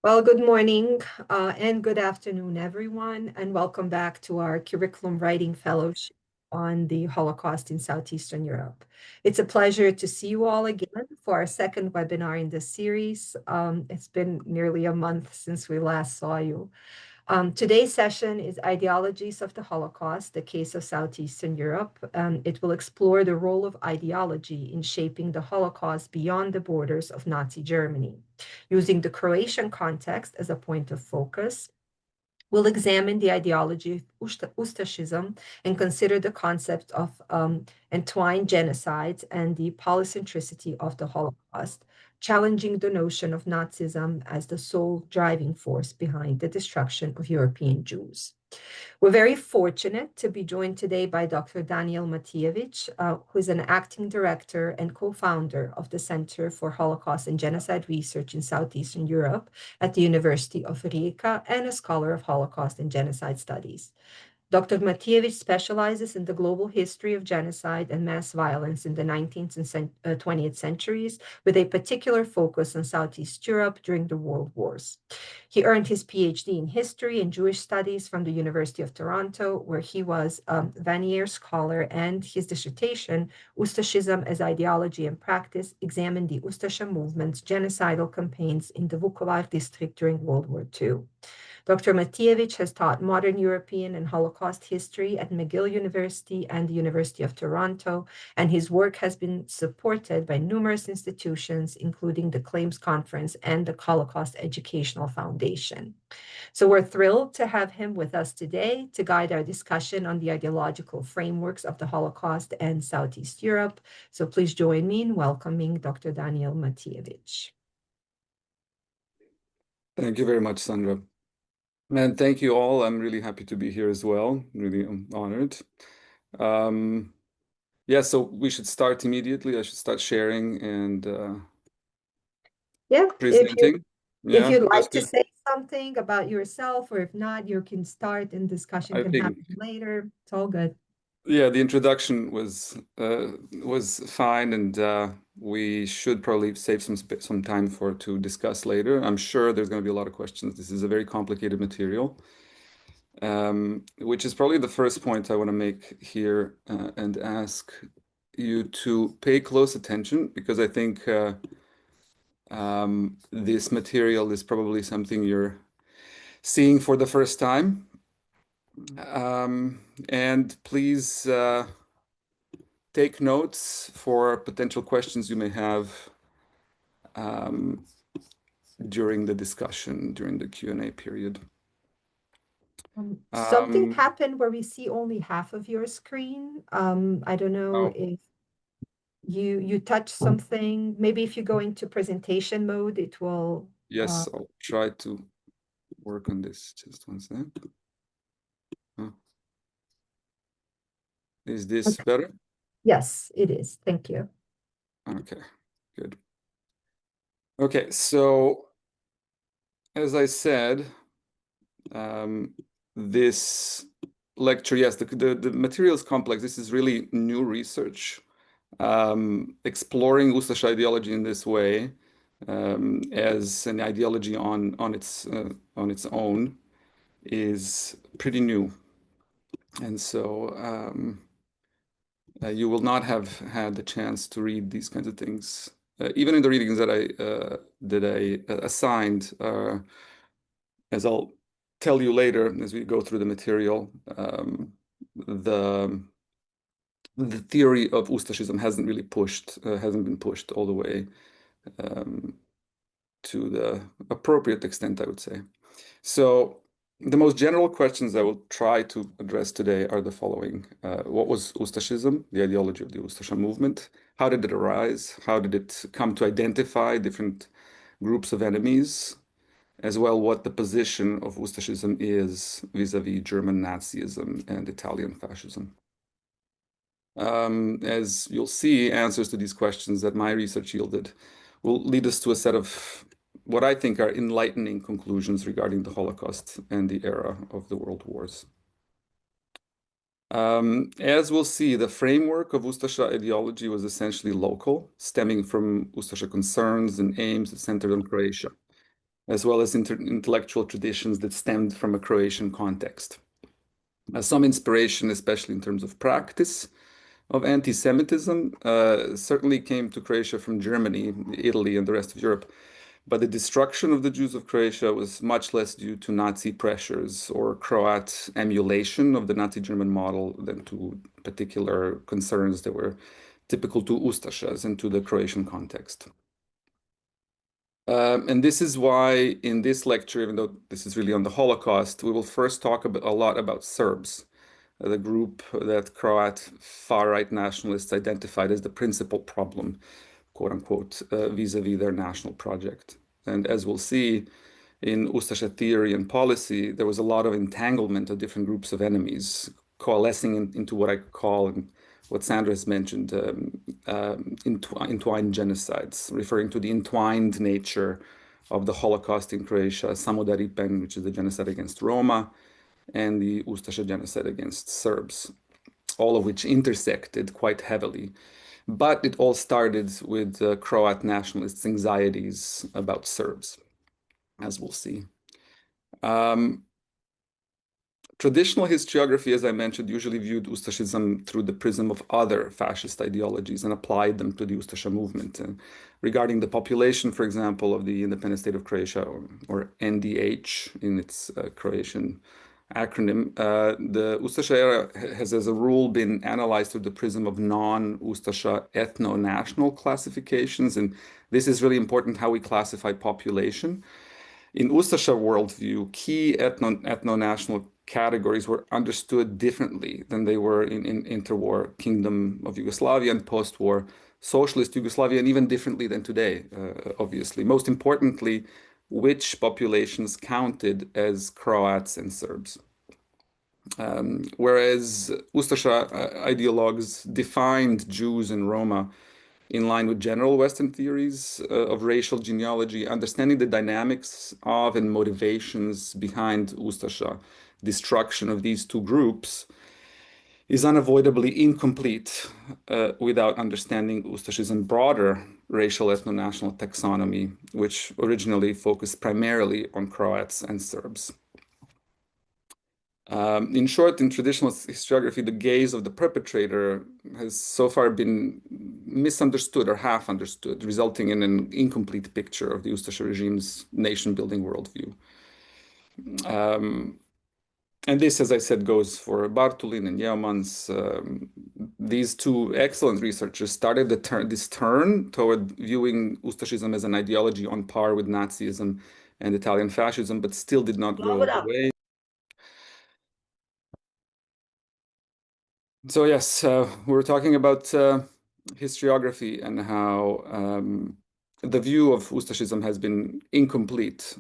Well, good morning and good afternoon, everyone, and welcome back to our Curriculum Writing Fellowship on the Holocaust in Southeastern Europe. It's a pleasure to see you all again for our second webinar in this series. It's been nearly a month since we last saw you. Today's session is Ideologies of the Holocaust, the case of Southeastern Europe. It will explore the role of ideology in shaping the Holocaust beyond the borders of Nazi Germany. Using the Croatian context as a point of focus, we'll examine the ideology of Ustashism and consider the concept of entwined genocides and the polycentricity of the Holocaust, challenging the notion of Nazism as the sole driving force behind the destruction of European Jews. We're very fortunate to be joined today by Dr. Danijel Matijevic, who is an acting director and co-founder of the Center for Holocaust and Genocide Research in Southeastern Europe at the University of Rijeka and a scholar of Holocaust and Genocide Studies. Dr. Matijevic specializes in the global history of genocide and mass violence in the 19th and 20th centuries, with a particular focus on Southeast Europe during the World Wars. He earned his PhD in history and Jewish studies from the University of Toronto, where he was a Vanier scholar, and his dissertation, Ustashism as Ideology and Practice, examined the Ustasha movement's genocidal campaigns in the Vukovar district during World War II. Dr. Matijevic has taught modern European and Holocaust history at McGill University and the University of Toronto, and his work has been supported by numerous institutions, including the Claims Conference and the Holocaust Educational Foundation. So we're thrilled to have him with us today to guide our discussion on the ideological frameworks of the Holocaust and Southeast Europe. So please join me in welcoming Dr. Danijel Matijevic. Thank you very much, Sandra. And thank you all. I'm really happy to be here as well. Really honored. Yeah, so we should start immediately. I should start sharing and presenting. If you'd like to say something about yourself, or if not, you can start and discussion can happen later. It's all good. Yeah, the introduction was fine, and we should probably save some time to discuss later. I'm sure there's going to be a lot of questions. This is a very complicated material, which is probably the first point I want to make here and ask you to pay close attention, because I think this material is probably something you're seeing for the first time. And please take notes for potential questions you may have during the discussion, during the Q&A period. Something happened where we see only half of your screen. I don't know if you touch something. Maybe if you go into presentation mode, it will. Yes, I'll try to work on this. Just one second. Is this better? Yes, it is. Thank you. Okay, good. Okay, so as I said, this lecture, yes, the material is complex. This is really new research, exploring Ustasha ideology in this way as an ideology on its own is pretty new, and so you will not have had the chance to read these kinds of things, even in the readings that I assigned, as I'll tell you later as we go through the material. The theory of Ustashism hasn't been pushed all the way to the appropriate extent, I would say. So the most general questions I will try to address today are the following. What was Ustashism, the ideology of the Ustasha movement? How did it arise? How did it come to identify different groups of enemies? As well, what the position of Ustashism is vis-a-vis German Nazism and Italian fascism. As you'll see, answers to these questions that my research yielded will lead us to a set of what I think are enlightening conclusions regarding the Holocaust and the era of the World Wars. As we'll see, the framework of Ustasha ideology was essentially local, stemming from Ustasha concerns and aims centered on Croatia. as well as intellectual traditions that stemmed from a Croatian context. Some inspiration, especially in terms of practice, of anti-Semitism certainly came to Croatia from Germany, Italy, and the rest of Europe. But the destruction of the Jews of Croatia was much less due to Nazi pressures or Croat emulation of the Nazi German model than to particular concerns that were typical to Ustašas and to the Croatian context. And this is why in this lecture, even though this is really on the Holocaust, we will first talk a lot about Serbs, the group that Croat far-right nationalists identified as the principal problem, quote unquote, vis-a-vis their national project. And as we'll see, in Ustaša theory and policy, there was a lot of entanglement of different groups of enemies coalescing into what I call, and what Sandra has mentioned, entwined genocides, referring to the entwined nature of the Holocaust in Croatia, Samudaripen, which is the genocide against Roma, and the Ustaša genocide against Serbs, all of which intersected quite heavily. But it all started with Croat nationalists' anxieties about Serbs, as we'll see. Traditional historiography, as I mentioned, usually viewed Ustašism through the prism of other fascist ideologies and applied them to the Ustaša movement. Regarding the population, for example, of the independent state of Croatia, or NDH in its Croatian acronym, the Ustaša era has, as a rule, been analyzed through the prism of non-Ustaša ethno-national classifications. And this is really important, how we classify population. In Ustaša worldview, key ethno-national categories were understood differently than they were in interwar Kingdom of Yugoslavia and post-war socialist Yugoslavia, and even differently than today, obviously. Most importantly, which populations counted as Croats and Serbs. Whereas Ustaša ideologues defined Jews and Roma in line with general Western theories of racial genealogy, understanding the dynamics of and motivations behind Ustaša destruction of these two groups is unavoidably incomplete without understanding Ustašism's broader racial ethno-national taxonomy, which originally focused primarily on Croats and Serbs. In short, in traditional historiography, the gaze of the perpetrator has so far been misunderstood or half understood, resulting in an incomplete picture of the Ustaša regime's nation-building worldview. And this, as I said, goes for Bartolin and Yeomans. These two excellent researchers started this turn toward viewing Ustašism as an ideology on par with Nazism and Italian fascism, but still did not go all the way. So yes, we're talking about historiography and how the view of Ustašism has been incomplete.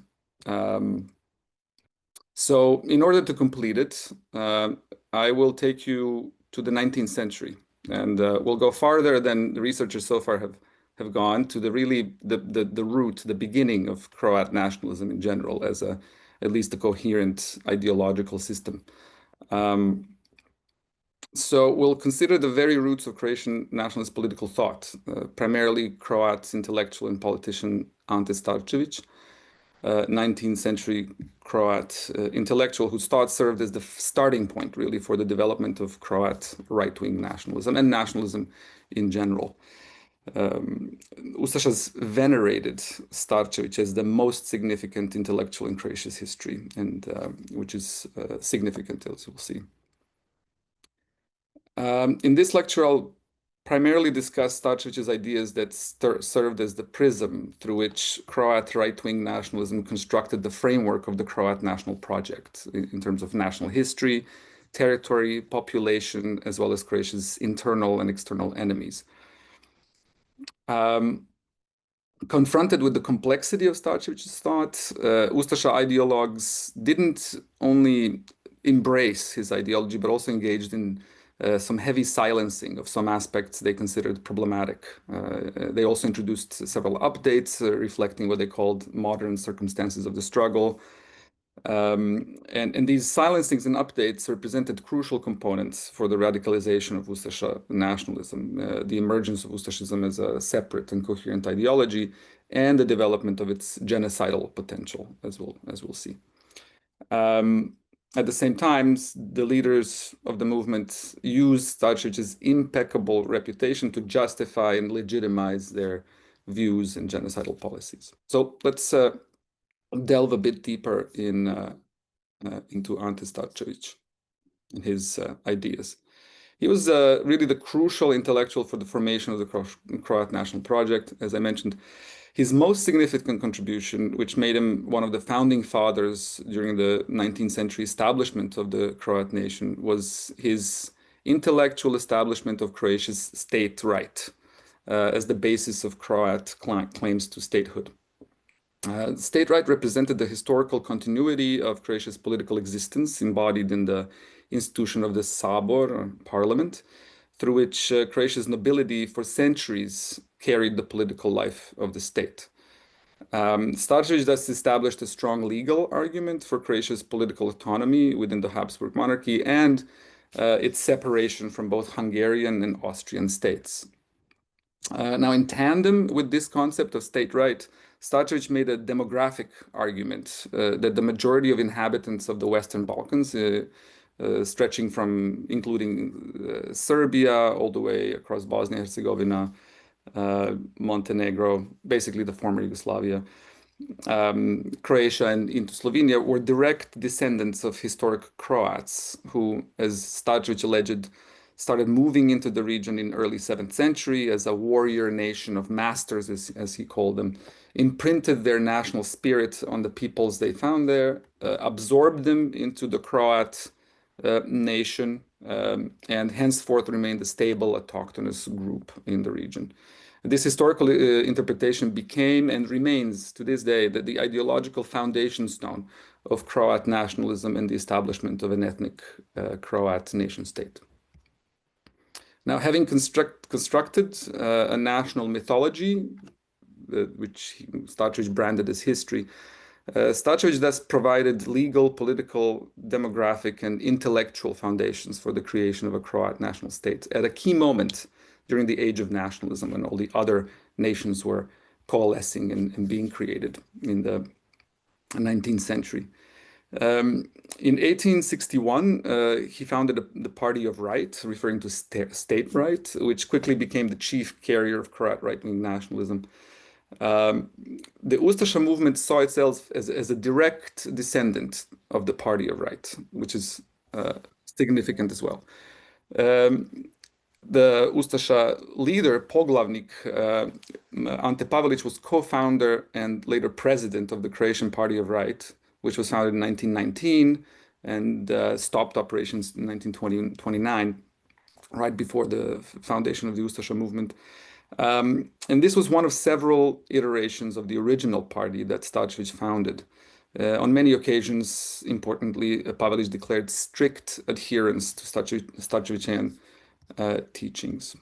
So in order to complete it, I will take you to the 19th century, and we'll go farther than the researchers so far have gone to the root, the beginning of Croat nationalism in general, as at least a coherent ideological system. So we'll consider the very roots of Croatian nationalist political thought, primarily Croat intellectual and politician Ante Starčević, 19th century Croat intellectual whose thought served as the starting point, really, for the development of Croat right-wing nationalism and nationalism in general. Ustašas venerated Starčević as the most significant intellectual in Croatia's history, and which is significant, as we'll see. In this lecture, I'll primarily discuss Starčević's ideas that served as the prism through which Croat right-wing nationalism constructed the framework of the Croat national project in terms of national history, territory, population, as well as Croatia's internal and external enemies. Confronted with the complexity of Starčević's thought, Ustaša ideologues didn't only embrace his ideology, but also engaged in some heavy silencing of some aspects they considered problematic. They also introduced several updates reflecting what they called modern circumstances of the struggle. And these silencings and updates represented crucial components for the radicalization of Ustaša nationalism, the emergence of Ustašism as a separate and coherent ideology, and the development of its genocidal potential, as we'll see. At the same time, the leaders of the movement used Starčević's impeccable reputation to justify and legitimize their views and genocidal policies. So let's delve a bit deeper into Ante Starčević and his ideas. He was really the crucial intellectual for the formation of the Croat National Project. As I mentioned, his most significant contribution, which made him one of the founding fathers during the 19th century establishment of the Croat nation, was his intellectual establishment of Croatia's state right as the basis of Croat claims to statehood. State right represented the historical continuity of Croatia's political existence, embodied in the institution of the Sabor, or parliament, through which Croatia's nobility for centuries carried the political life of the state. Starčević thus established a strong legal argument for Croatia's political autonomy within the Habsburg monarchy and its separation from both Hungarian and Austrian states. Now, in tandem with this concept of state right, Starčević made a demographic argument that the majority of inhabitants of the Western Balkans, stretching from including Serbia all the way across Bosnia and Herzegovina, Montenegro, basically the former Yugoslavia, Croatia, and into Slovenia, were direct descendants of historic Croats who, as Starčević alleged, started moving into the region in early 7th century as a warrior nation of masters, as he called them, imprinted their national spirit on the peoples they found there, absorbed them into the Croat nation, and henceforth remained a stable autochthonous group in the region. This historical interpretation became and remains to this day the ideological foundation stone of Croat nationalism and the establishment of an ethnic Croat nation state. Now, having constructed a national mythology, which Starčević branded as history, Starčević thus provided legal, political, demographic, and intellectual foundations for the creation of a Croat national state at a key moment during the age of nationalism when all the other nations were coalescing and being created in the 19th century. In 1861, he founded the Party of Right, referring to state right, which quickly became the chief carrier of Croat right-wing nationalism. The Ustaša movement saw itself as a direct descendant of the Party of Right, which is significant as well. The Ustaša leader, Poglavnik, Ante Pavelić, was co-founder and later president of the Croatian Party of Right, which was founded in 1919 and stopped operations in 1929, right before the foundation of the Ustaša movement. And this was one of several iterations of the original party that Starčević founded. On many occasions, importantly, Pavelić declared strict adherence to Starčevićian teachings,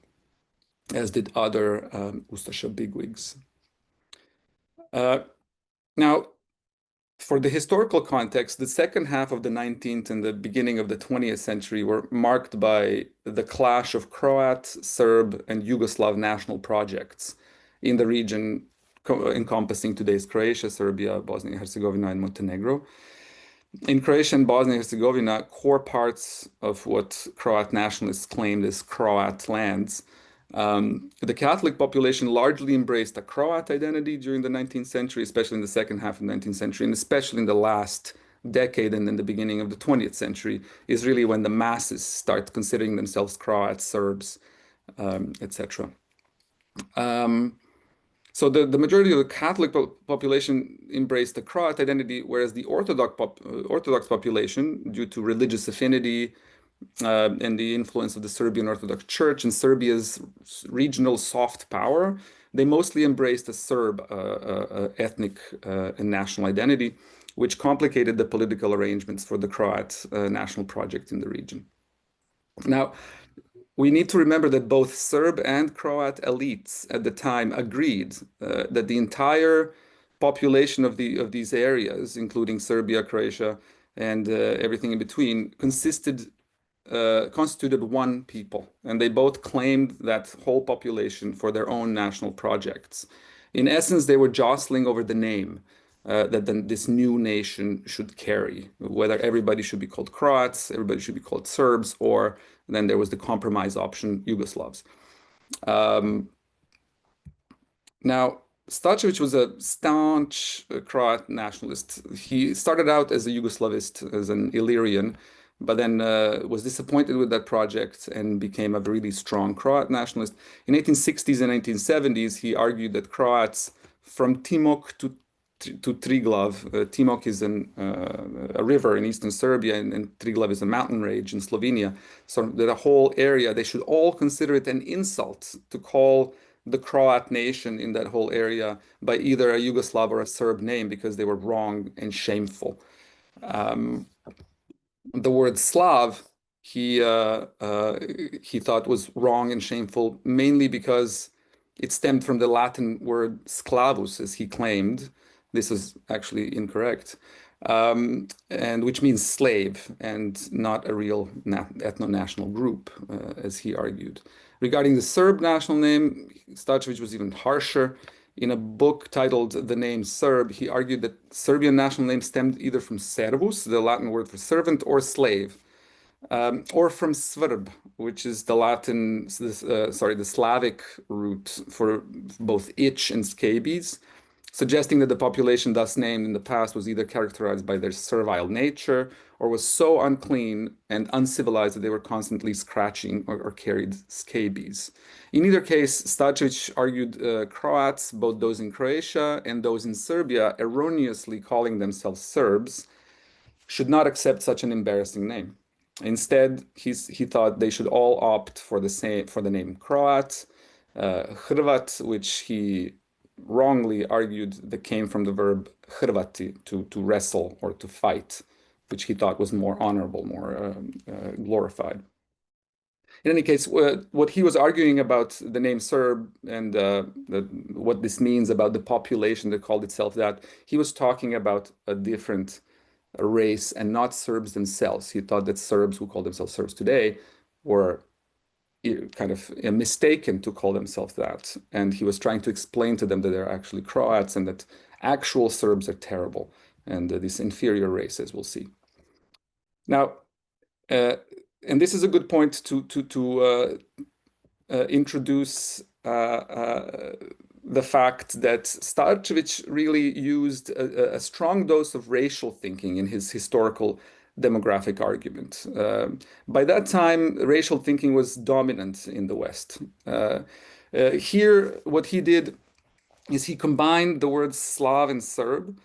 as did other Ustaša bigwigs. Now, for the historical context, the second half of the 19th and the beginning of the 20th century were marked by the clash of Croat, Serb, and Yugoslav national projects in the region encompassing today's Croatia, Serbia, Bosnia and Herzegovina, and Montenegro. In Croatia and Bosnia and Herzegovina, core parts of what Croat nationalists claimed as Croat lands, the Catholic population largely embraced a Croat identity during the 19th century, especially in the second half of the 19th century, and especially in the last decade and in the beginning of the 20th century is really when the masses start considering themselves Croats, Serbs, etc. So the majority of the Catholic population embraced the Croat identity, whereas the Orthodox population, due to religious affinity and the influence of the Serbian Orthodox Church and Serbia's regional soft power, they mostly embraced a Serb ethnic and national identity, which complicated the political arrangements for the Croat national project in the region. Now, we need to remember that both Serb and Croat elites at the time agreed that the entire population of these areas, including Serbia, Croatia, and everything in between, constituted one people, and they both claimed that whole population for their own national projects. In essence, they were jostling over the name that then this new nation should carry, whether everybody should be called Croats, everybody should be called Serbs, or then there was the compromise option, Yugoslavs. Um, Now, Starčević was a staunch Croat nationalist. He started out as a Yugoslavist, as an Illyrian, but then was disappointed with that project and became a really strong Croat nationalist. In 1860s and 1970s, he argued that Croats from Timok to Triglav. Timok is a river in eastern Serbia, and Triglav is a mountain range in Slovenia. So the whole area, they should all consider it an insult to call the Croat nation in that whole area by either a Yugoslav or a Serb name because they were wrong and shameful. Um, the word Slav, he uh, uh, he thought was wrong and shameful mainly because it stemmed from the Latin word sclavus, as he claimed. This is actually incorrect, and which means slave and not a real ethno-national group, as he argued. Regarding the Serb national name, Starčević was even harsher. In a book titled The Name Serb, he argued that Serbian national name stemmed either from servus, the Latin word for servant, or slave, or from svrb, which is the the Slavic root for both itch and scabies, suggesting that the population thus named in the past was either characterized by their servile nature or was so unclean and uncivilized that they were constantly scratching or carried scabies. In either case, Starčević argued Croats, both those in Croatia and those in Serbia, erroneously calling themselves Serbs, should not accept such an embarrassing name. Instead, he thought they should all opt for the name Croat, Hrvat, which he wrongly argued that came from the verb hrvati, to wrestle or to fight, which he thought was more honorable, more glorified. In any case, what he was arguing about the name Serb and what this means about the population that called itself that, he was talking about a different race and not Serbs themselves. He thought that Serbs who call themselves Serbs today were kind of mistaken to call themselves that. And he was trying to explain to them that they're actually Croats and that actual Serbs are terrible and these inferior races, we'll see. Now, and this is a good point to introduce the fact that Starčević really used a strong dose of racial thinking in his historical demographic argument. By that time, racial thinking was dominant in the West. Here, what he did is he combined the words Slav and Serb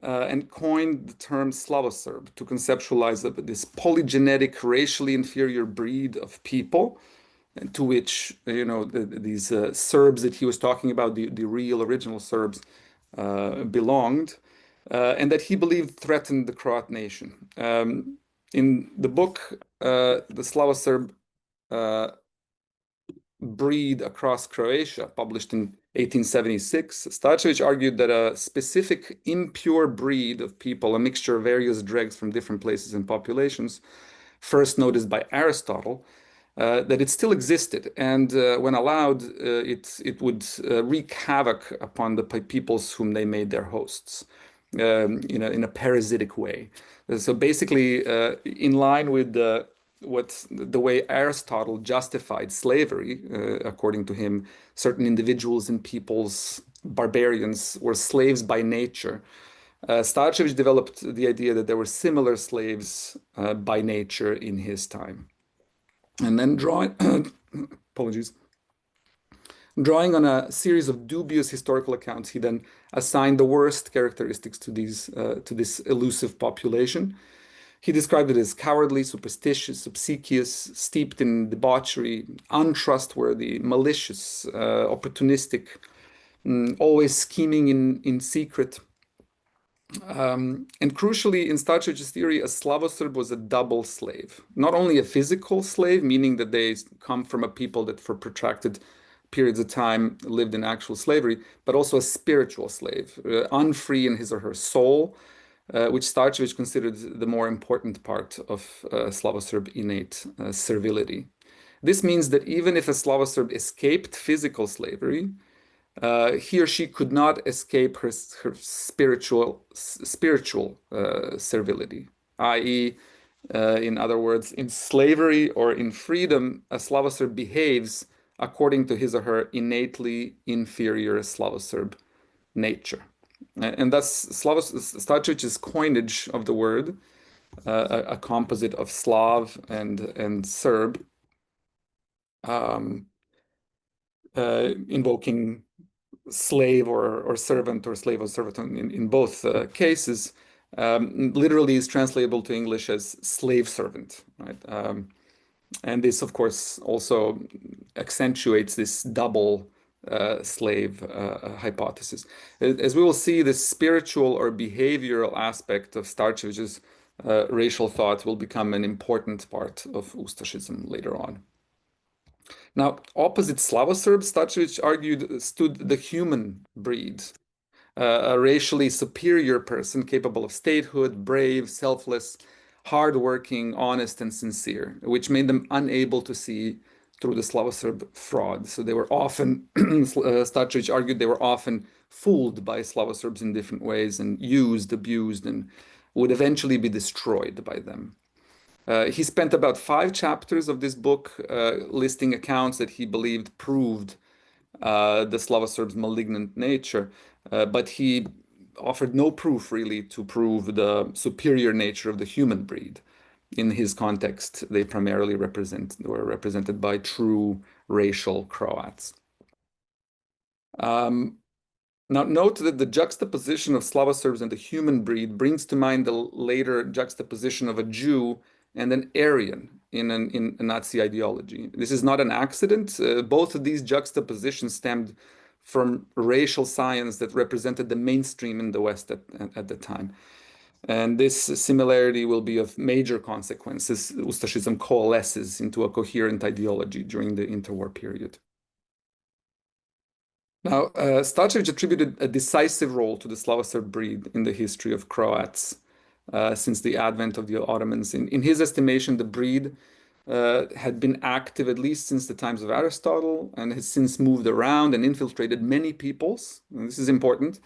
and coined the term Slavo-Serb to conceptualize this polygenetic, racially inferior breed of people to which, these Serbs that he was talking about, the real original Serbs, belonged, and that he believed threatened the Croat nation. In the book, The Slavo-Serb Breed Across Croatia, published in 1876, Starčević argued that a specific impure breed of people, a mixture of various dregs from different places and populations, first noticed by Aristotle, that it still existed, and when allowed, it would wreak havoc upon the peoples whom they made their hosts, in a parasitic way. So basically, in line with the way Aristotle justified slavery, according to him, certain individuals and peoples, barbarians, were slaves by nature. Starčević developed the idea that there were similar slaves by nature in his time. And then apologies, drawing on a series of dubious historical accounts, he then assigned the worst characteristics to this elusive population. He described it as cowardly, superstitious, obsequious, steeped in debauchery, untrustworthy, malicious, opportunistic, always scheming in secret. And crucially, in Starčević's theory, a Slavo-Serb was a double slave. Not only a physical slave, meaning that they come from a people that for protracted periods of time lived in actual slavery, but also a spiritual slave, unfree in his or her soul, which Starčević considered the more important part of Slavo-Serb innate servility. This means that even if a Slavo-Serb escaped physical slavery, he or she could not escape her spiritual servility, i.e., in other words, in slavery or in freedom, a Slavo Serb behaves according to his or her innately inferior Slavo Serb nature. And thus, Starčević's coinage of the word, a composite of Slav and Serb, um, invoking slave or servant or slave or servant in both cases, literally is translatable to English as slave servant, right? And this, of course, also accentuates this double slave hypothesis. As we will see, the spiritual or behavioral aspect of Starčević's racial thought will become an important part of Ustašism later on. Now, opposite Slavo Serbs, Starčević argued, stood the human breed, a racially superior person capable of statehood, brave, selfless, hardworking, honest, and sincere, which made them unable to see through the Slavo Serb fraud. So they were often, Starčević argued, they were often fooled by Slavo Serbs in different ways and used, abused, and would eventually be destroyed by them. He spent about 5 chapters of this book listing accounts that he believed proved the Slavo Serbs' malignant nature, but he offered no proof really to prove the superior nature of the human breed. In his context, they primarily were represented by true racial Croats. Now, note that the juxtaposition of Slavo Serbs and the human breed brings to mind the later juxtaposition of a Jew and an Aryan in a Nazi ideology. This is not an accident. Both of these juxtapositions stemmed from racial science that represented the mainstream in the West at the time. And this similarity will be of major consequences. Ustašism coalesces into a coherent ideology during the interwar period. Now, Starčević attributed a decisive role to the Slavo Serb breed in the history of Croats since the advent of the Ottomans. In his estimation, the breed had been active at least since the times of Aristotle and has since moved around and infiltrated many peoples. And this is important.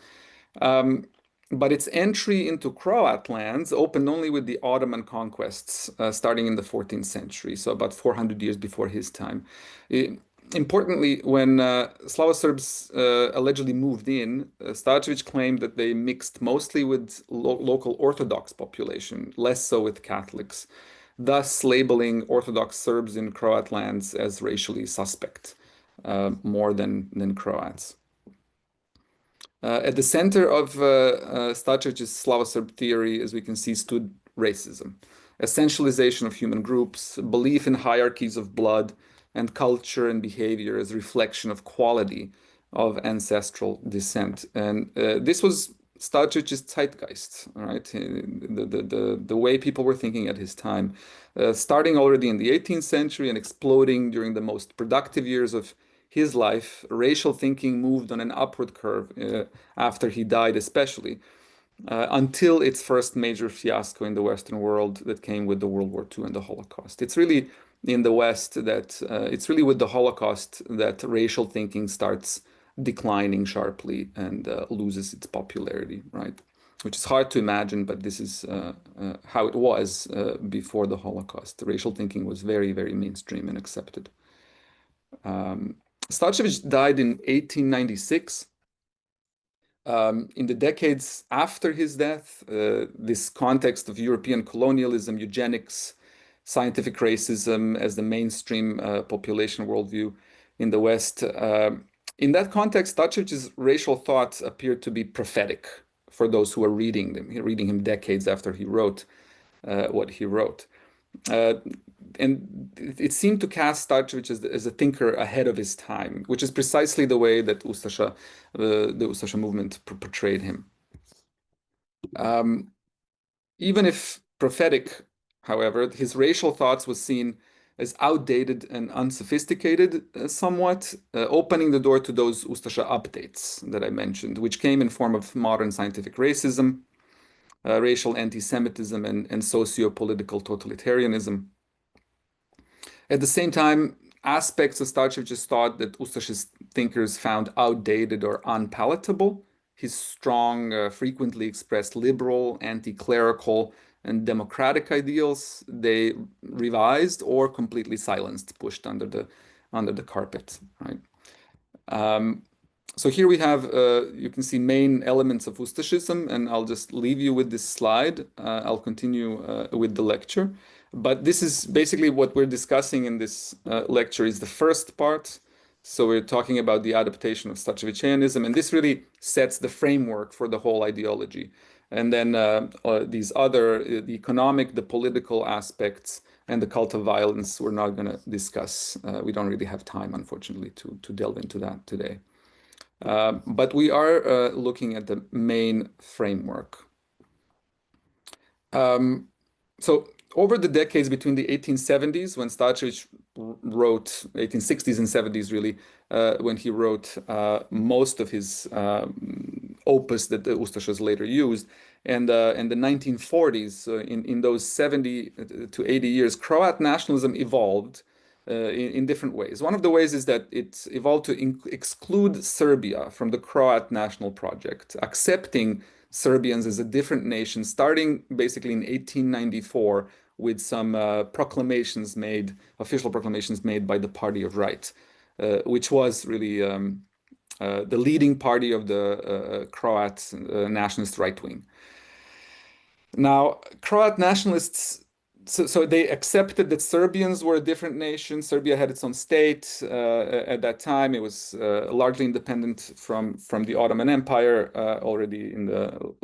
But its entry into Croat lands opened only with the Ottoman conquests starting in the 14th century, so about 400 years before his time. Importantly, when Slavo Serbs allegedly moved in, Starčević claimed that they mixed mostly with local Orthodox population, less so with Catholics, thus labeling Orthodox Serbs in Croat lands as racially suspect, more than Croats. At the center of Starčević's Slavo Serb theory, as we can see, stood racism, essentialization of human groups, belief in hierarchies of blood, and culture and behavior as reflection of quality of ancestral descent. And this was Starčević's zeitgeist, right? The way people were thinking at his time, starting already in the 18th century and exploding during the most productive years of his life. Racial thinking moved on an upward curve after he died, especially, until its first major fiasco in the Western world that came with the World War II and the Holocaust. It's really in the West that it's really with the Holocaust that racial thinking starts declining sharply and loses its popularity, right? Which is hard to imagine, but this is how it was before the Holocaust. Racial thinking was very, very mainstream and accepted. Starčević died in 1896. In the decades after his death, this context of European colonialism, eugenics, scientific racism as the mainstream population worldview in the West. In that context, Starčević's racial thoughts appeared to be prophetic for those who were reading him decades after he wrote what he wrote. And it seemed to cast Starčević as a thinker ahead of his time, which is precisely the way that the Ustaša movement portrayed him. Even if prophetic, however, his racial thoughts was seen as outdated and unsophisticated somewhat, opening the door to those Ustaša updates that I mentioned, which came in form of modern scientific racism, racial anti-Semitism, and socio-political totalitarianism. At the same time, aspects of Starchevic's thought that Ustash's thinkers found outdated or unpalatable. His strong, frequently expressed liberal, anti-clerical, and democratic ideals, they revised or completely silenced, pushed under the carpet, right? Um, so here we have, you can see main elements of Ustashism, and I'll just leave you with this slide. I'll continue with the lecture. But this is basically what we're discussing in this lecture is the first part. So we're talking about the adaptation of Starchevicianism, and this really sets the framework for the whole ideology. And then these other, the economic, the political aspects, and the cult of violence, we're not going to discuss. We don't really have time, unfortunately, to delve into that today. But we are looking at the main framework. So over the decades between the 1870s, when Starchevich wrote, 1860s and 70s really, when he wrote most of his opus that the Ustashes later used, and the 1940s, in those 70 to 80 years, Croat nationalism evolved in different ways. One of the ways is that it evolved to exclude Serbia from the Croat national project, accepting Serbians as a different nation, starting basically in 1894 with some official proclamations made by the Party of Right, which was really the leading party of the Croat nationalist right wing. Now, Croat nationalists, so they accepted that Serbians were a different nation. Serbia had its own state at that time. It was largely independent from the Ottoman Empire already in the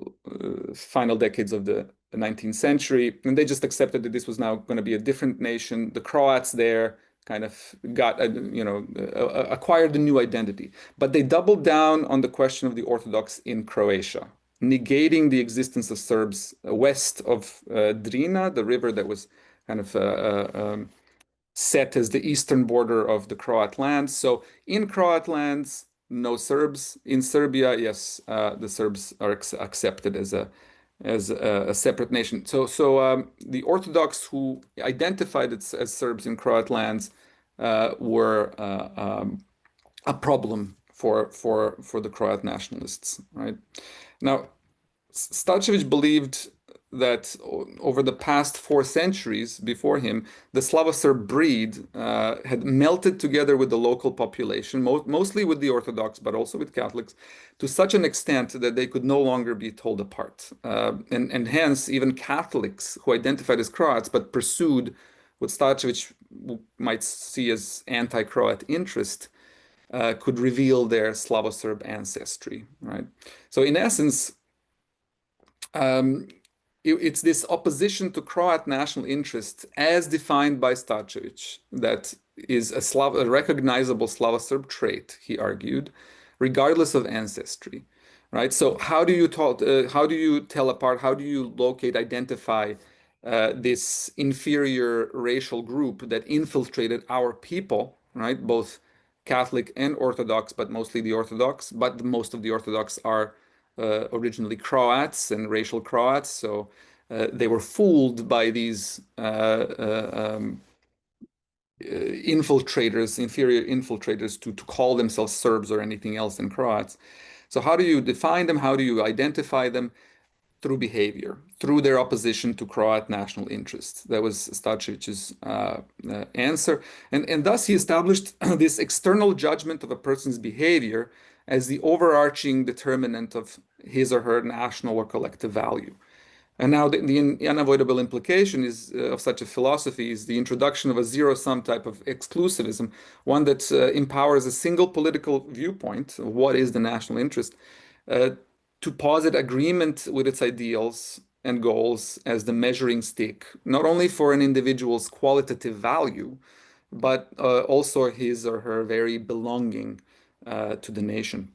final decades of the 19th century. And they just accepted that this was now going to be a different nation. The Croats there kind of got, acquired a new identity. But they doubled down on the question of the Orthodox in Croatia, negating the existence of Serbs west of Drina, the river that was kind of set as the eastern border of the Croat lands. So in Croat lands, no Serbs. In Serbia, yes, the Serbs are accepted as a separate nation. So the Orthodox who identified as Serbs in Croat lands were a problem for the Croat nationalists, right? Now, Starchevich believed that over the past 4 centuries before him, the Slavo-Serb breed had melted together with the local population, mostly with the Orthodox, but also with Catholics, to such an extent that they could no longer be told apart. And hence, even Catholics who identified as Croats but pursued what Starchevich might see as anti-Croat interest could reveal their Slavo-Serb ancestry, right? So in essence, it's this opposition to Croat national interest as defined by Starchevich that is a recognizable Slavo-Serb trait, he argued, regardless of ancestry, right? So how do you tell apart, how do you locate, identify this inferior racial group that infiltrated our people, right? Both Catholic and Orthodox, but mostly the Orthodox, but most of the Orthodox are originally Croats and racial Croats, so they were fooled by these infiltrators, inferior infiltrators, to call themselves Serbs or anything else than Croats. So how do you define them? How do you identify them? Through behavior, through their opposition to Croat national interests. That was Starchevich's answer. And thus he established this external judgment of a person's behavior as the overarching determinant of his or her national or collective value. And now the unavoidable implication is of such a philosophy is the introduction of a zero-sum type of exclusivism, one that empowers a single political viewpoint of what is the national interest, uh, to posit agreement with its ideals and goals as the measuring stick, not only for an individual's qualitative value, but also his or her very belonging to the nation.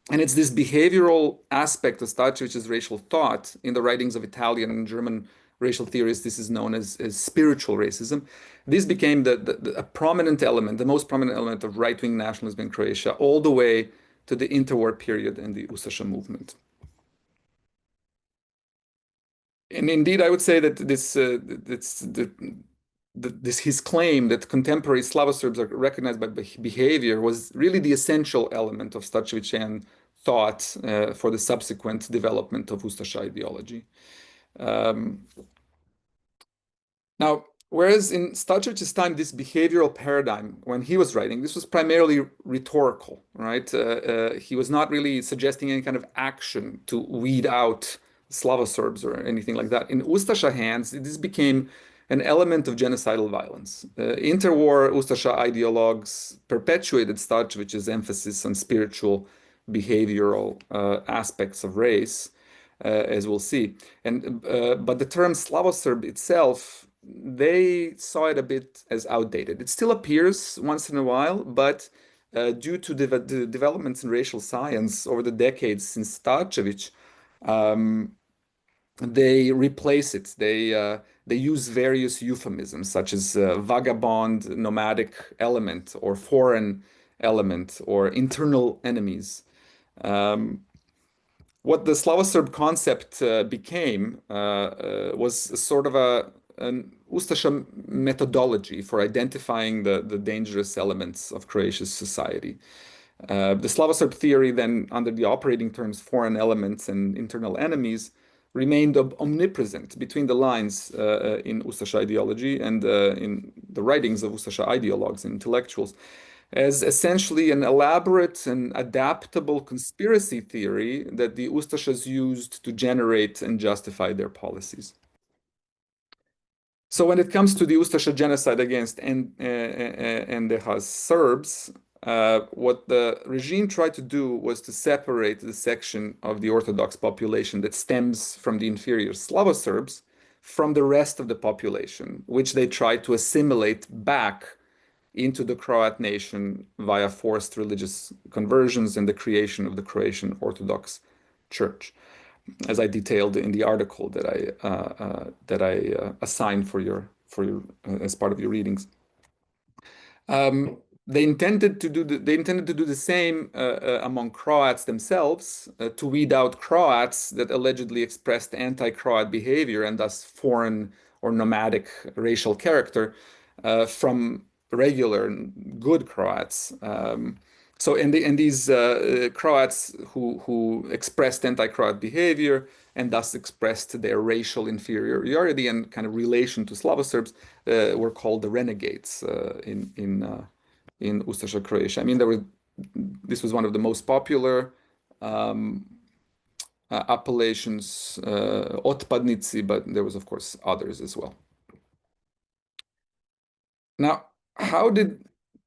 And it's this behavioral aspect of Starchevich's racial thought in the writings of Italian and German racial theorists. This is known as spiritual racism. This became a prominent element, the most prominent element of right-wing nationalism in Croatia, all the way to the interwar period and the Ustaša movement. And indeed, I would say that his claim that contemporary Slavoserbs are recognized by behavior was really the essential element of Starčevićian thought for the subsequent development of Ustaša ideology. Um, Now, whereas in Starčević's time, this behavioral paradigm, when he was writing, this was primarily rhetorical, right? He was not really suggesting any kind of action to weed out Slavoserbs or anything like that. In Ustaša hands, this became an element of genocidal violence. Interwar Ustaša ideologues perpetuated Starčević's emphasis on spiritual, behavioral aspects of race, as we'll see. But the term Slavoserb itself, they saw it a bit as outdated. It still appears once in a while, but due to the developments in racial science over the decades since Starčević, they replace it. They use various euphemisms such as vagabond, nomadic element, or foreign element, or internal enemies. What the Slavoserb concept became was sort of an Ustaša methodology for identifying the dangerous elements of Croatia's society. The Slavoserb theory then, under the operating terms foreign elements and internal enemies, remained omnipresent between the lines in Ustaša ideology and in the writings of Ustaša ideologues and intellectuals as essentially an elaborate and adaptable conspiracy theory that the Ustašas used to generate and justify their policies. So when it comes to the Ustaša genocide against NDH Serbs, what the regime tried to do was to separate the section of the Orthodox population that stems from the inferior Slavoserbs from the rest of the population, which they tried to assimilate back into the Croat nation via forced religious conversions and the creation of the Croatian Orthodox Church, as I detailed in the article that I assigned for your as part of your readings. They intended to do the same among Croats themselves to weed out Croats that allegedly expressed anti-Croat behavior and thus foreign or nomadic racial character from regular good Croats. So these Croats who expressed anti-Croat behavior and thus expressed their racial inferiority and kind of relation to Slavoserbs were called the renegades in Ustaša Croatia. I mean, this was one of the most popular appellations, otpadnici, but there was of course others as well. Now, how did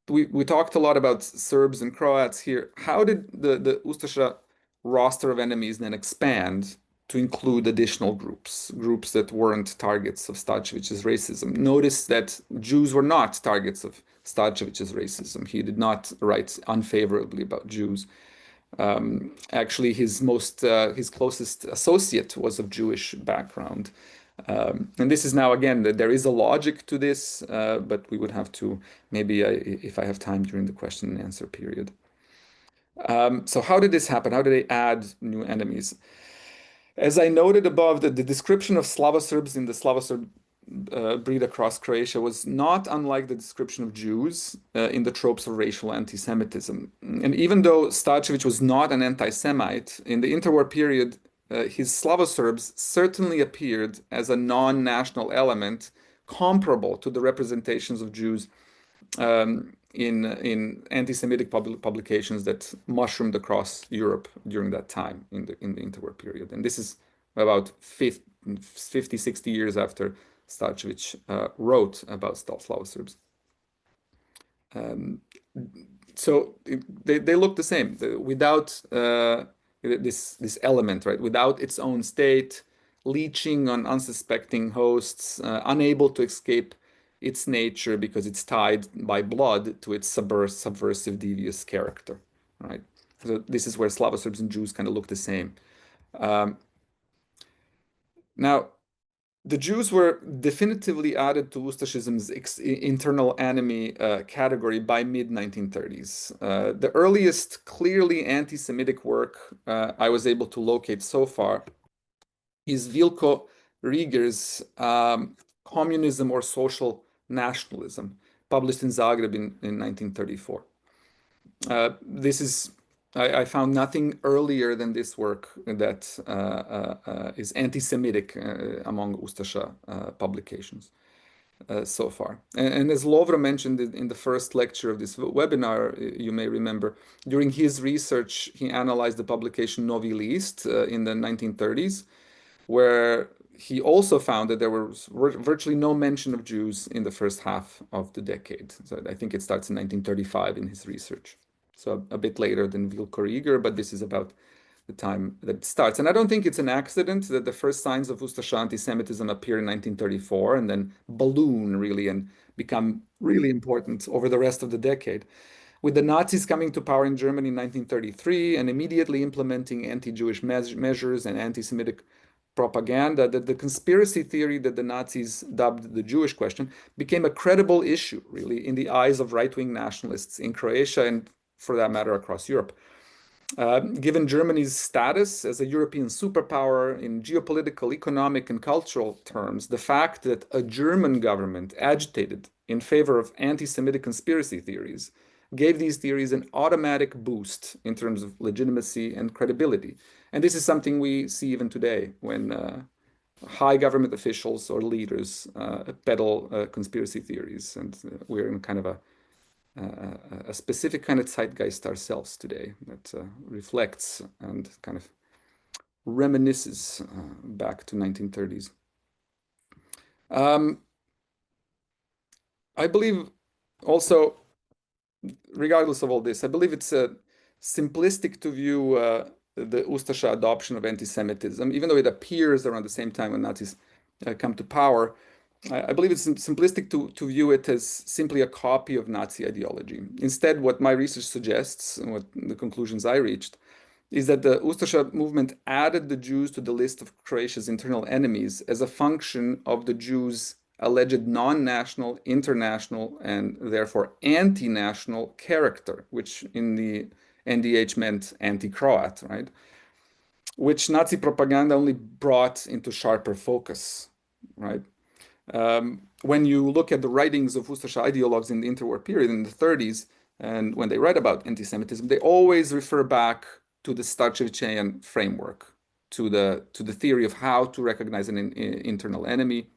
we talked a lot about Serbs and Croats here? How did the Ustaša roster of enemies then expand to include additional groups that weren't targets of Starčević's racism? Notice that Jews were not targets of Starčević's racism. He did not write unfavorably about Jews. Actually, his closest associate was of Jewish background. And this is now, again, there is a logic to this, but we would have to, maybe if I have time during the question and answer period. So how did this happen? How did they add new enemies? As I noted above, the description of Slavoserbs in the Slavoserb breed across Croatia was not unlike the description of Jews in the tropes of racial anti-Semitism. And even though Starčević was not an anti-Semite, in the interwar period, his Slavoserbs certainly appeared as a non-national element comparable to the representations of Jews in anti-Semitic publications that mushroomed across Europe during that time in the interwar period. And this is about 50, 60 years after Starčević wrote about Slavoserbs. So they look the same without this element, right? Without its own state, leeching on unsuspecting hosts, unable to escape its nature because it's tied by blood to its subversive, devious character, right? So this is where Slavoserbs and Jews kind of look the same. Now, the Jews were definitively added to Ustašism's internal enemy category by mid-1930s. The earliest clearly anti-Semitic work I was able to locate so far is Vilko Rieger's Communism or Social nationalism, published in Zagreb in 1934. This is I found nothing earlier than this work that is anti-Semitic among Ustasha publications so far. And as Lovro mentioned in the first lecture of this webinar, you may remember, during his research, he analyzed the publication Novi List in the 1930s, where he also found that there was virtually no mention of Jews in the first half of the decade. So I think it starts in 1935 in his research. So a bit later than Wilkor-Iger, but this is about the time that it starts. And I don't think it's an accident that the first signs of Ustasha anti-Semitism appear in 1934 and then balloon really and become really important over the rest of the decade. With the Nazis coming to power in Germany in 1933 and immediately implementing anti-Jewish measures and anti-Semitic propaganda, that the conspiracy theory that the Nazis dubbed the Jewish question became a credible issue, really, in the eyes of right-wing nationalists in Croatia and, for that matter, across Europe. Given Germany's status as a European superpower in geopolitical, economic, and cultural terms, the fact that a German government agitated in favor of anti-Semitic conspiracy theories gave these theories an automatic boost in terms of legitimacy and credibility. And this is something we see even today when high government officials or leaders peddle conspiracy theories. And we're in kind of a specific kind of zeitgeist ourselves today that reflects and kind of reminisces back to 1930s. I believe also, regardless of all this, I believe it's simplistic to view the Ustasha adoption of anti-Semitism, even though it appears around the same time when Nazis come to power. I believe it's simplistic to view it as simply a copy of Nazi ideology. Instead, what my research suggests, and what the conclusions I reached, is that the Ustasha movement added the Jews to the list of Croatia's internal enemies as a function of the Jews' alleged non-national, international, and therefore anti-national character, which in the NDH meant anti-Croat, right? Which Nazi propaganda only brought into sharper focus, right? When you look at the writings of Ustasha ideologues in the interwar period in the 30s, and when they write about anti-Semitism, they always refer back to the Starchevician framework, to the theory of how to recognize an internal enemy.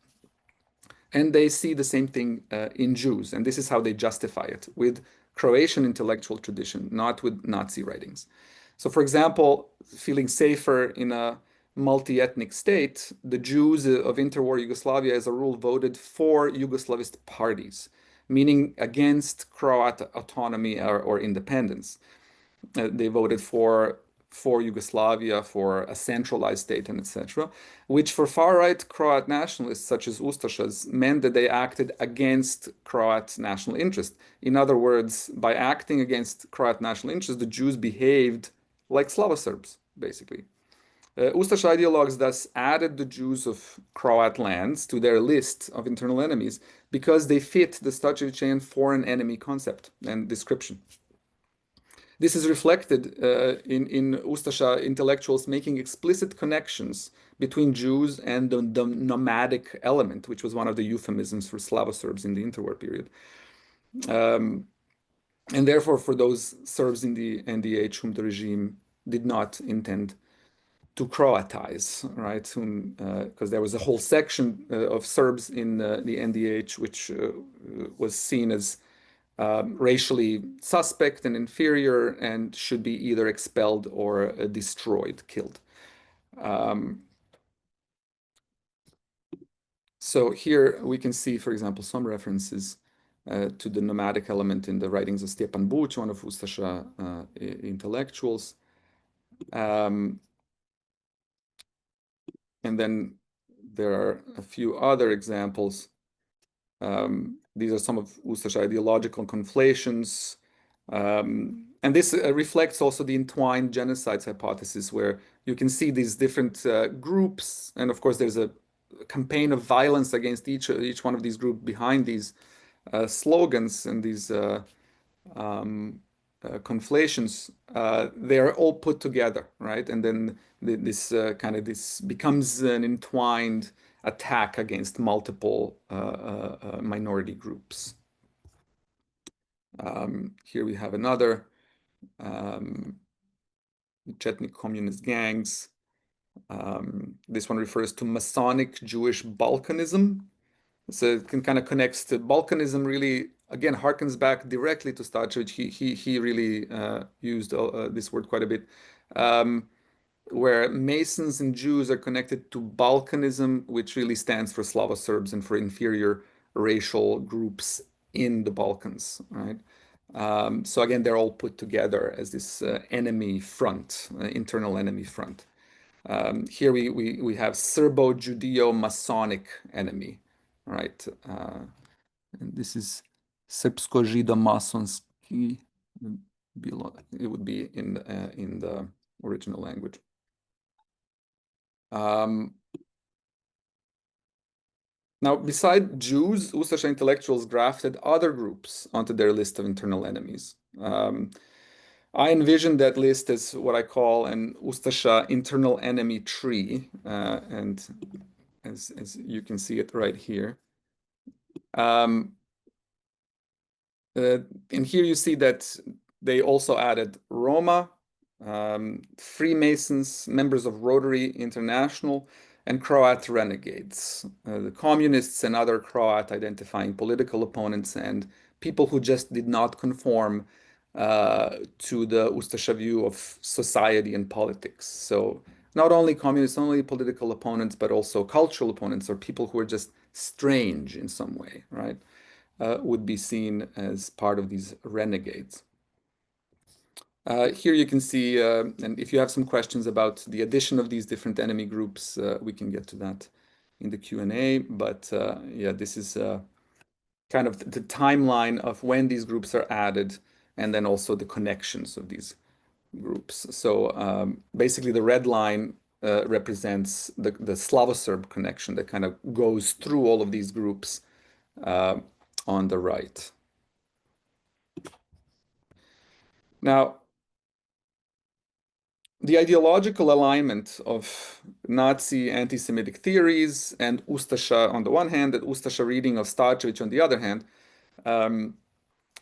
And they see the same thing in Jews, and this is how they justify it, with Croatian intellectual tradition, not with Nazi writings. So, for example, feeling safer in a multi-ethnic state, the Jews of interwar Yugoslavia, as a rule, voted for Yugoslavist parties, meaning against Croat autonomy or independence. They voted for Yugoslavia, for a centralized state, and etc., which for far-right Croat nationalists such as Ustashas meant that they acted against Croat national interest. In other words, by acting against Croat national interest, the Jews behaved like Slavo Serbs, basically. Ustaša ideologues thus added the Jews of Croat lands to their list of internal enemies because they fit the Starchevician foreign enemy concept and description. This is reflected in Ustasha intellectuals making explicit connections between Jews and the nomadic element, which was one of the euphemisms for Slavo Serbs in the interwar period. And therefore, for those Serbs in the NDH whom the regime did not intend to Croatize, right? Because there was a whole section of Serbs in the NDH which was seen as racially suspect and inferior and should be either expelled or destroyed, killed. So here we can see, for example, some references to the nomadic element in the writings of Stjepan Buć, one of Ustasha intellectuals. And then there are a few other examples. These are some of Ustasha ideological conflations. And this reflects also the entwined genocides hypothesis, where you can see these different groups. And of course, there's a campaign of violence against each one of these groups behind these slogans and these conflations. They are all put together, right? And then this becomes an entwined attack against multiple minority groups. Here we have another Chetnik communist gangs. This one refers to Masonic Jewish Balkanism. So it can kind of connects to Balkanism. Really, again, harkens back directly to Starčević. He really used this word quite a bit, where Masons and Jews are connected to Balkanism, which really stands for Slavo-Serbs and for inferior racial groups in the Balkans, right? So again, they're all put together as this enemy front, internal enemy front. Here we have Serbo-Judeo-Masonic enemy, right? And this is Srpsko-Žido-Masonski. It would be in the original language. Now, beside Jews, Ustasha intellectuals grafted other groups onto their list of internal enemies. I envision that list as what I call an Ustasha internal enemy tree, and as you can see it right here. And here you see that they also added Roma, Freemasons, members of Rotary International, and Croat renegades, the communists and other Croat identifying political opponents and people who just did not conform to the Ustasha view of society and politics. So not only communists, not only political opponents, but also cultural opponents or people who are just strange in some way, right, would be seen as part of these renegades. Here you can see, and if you have some questions about the addition of these different enemy groups, we can get to that in the Q&A. But yeah, this is kind of the timeline of when these groups are added, and then also the connections of these groups. So basically, the red line represents the Slavo-Serb connection that kind of goes through all of these groups on the right. Now, the ideological alignment of Nazi anti-Semitic theories and Ustasha on the one hand, and Ustasha reading of Starčević on the other hand,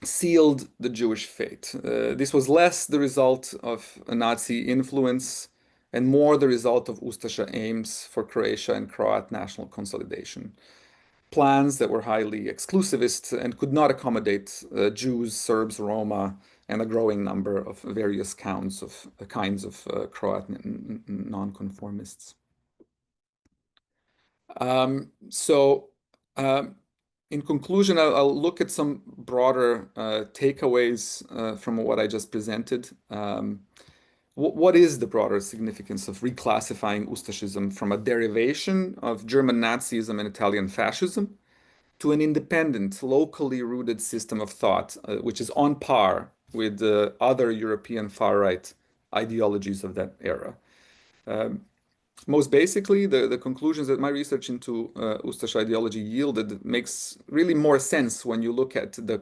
sealed the Jewish fate. This was less the result of a Nazi influence and more the result of Ustasha aims for Croatia and Croat national consolidation. Plans that were highly exclusivist and could not accommodate Jews, Serbs, Roma, and a growing number of various kinds of Croat nonconformists. So, in conclusion, I'll look at some broader takeaways from what I just presented. What is the broader significance of reclassifying Ustashism from a derivation of German Nazism and Italian fascism to an independent, locally rooted system of thought, which is on par with the other European far-right ideologies of that era? Most basically, the conclusions that my research into Ustasha ideology yielded makes really more sense when you look at the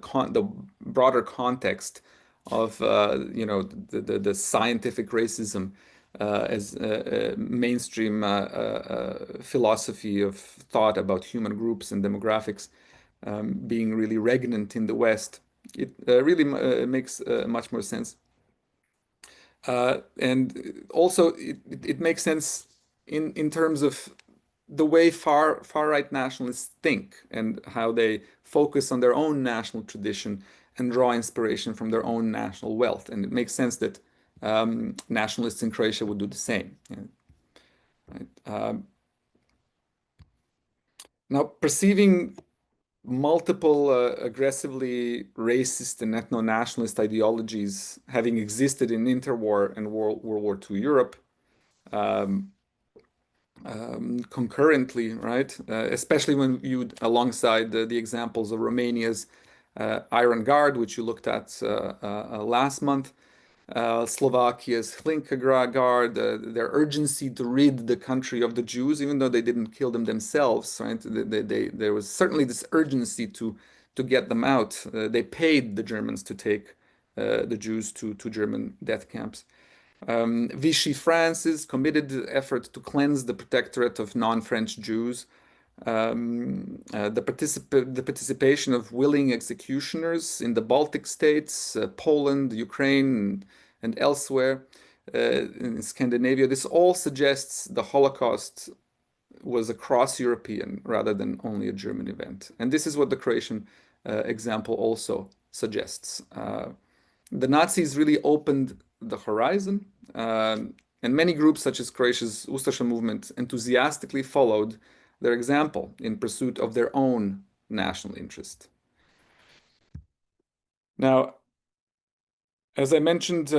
broader context of the scientific racism as mainstream philosophy of thought about human groups and demographics being really regnant in the West. It really makes much more sense. And also, it makes sense in terms of the way far-right nationalists think and how they focus on their own national tradition and draw inspiration from their own national wealth. And it makes sense that nationalists in Croatia would do the same. Yeah. Right? Now, perceiving multiple aggressively racist and ethno-nationalist ideologies having existed in interwar and World War II Europe concurrently, right? Especially when viewed alongside the examples of Romania's Iron Guard, which you looked at last month, Slovakia's Hlinka Guard, their urgency to rid the country of the Jews, even though they didn't kill them themselves, right? There was certainly this urgency to get them out. They paid the Germans to take the Jews to German death camps. Vichy France's committed effort to cleanse the protectorate of non-French Jews, The participation of willing executioners in the Baltic states, Poland, Ukraine, and elsewhere in Scandinavia. This all suggests the Holocaust was a cross-European rather than only a German event. And this is what the Croatian example also suggests. The Nazis really opened the horizon, and many groups, such as Croatia's Ustasha movement, enthusiastically followed their example in pursuit of their own national interest. Now, as I mentioned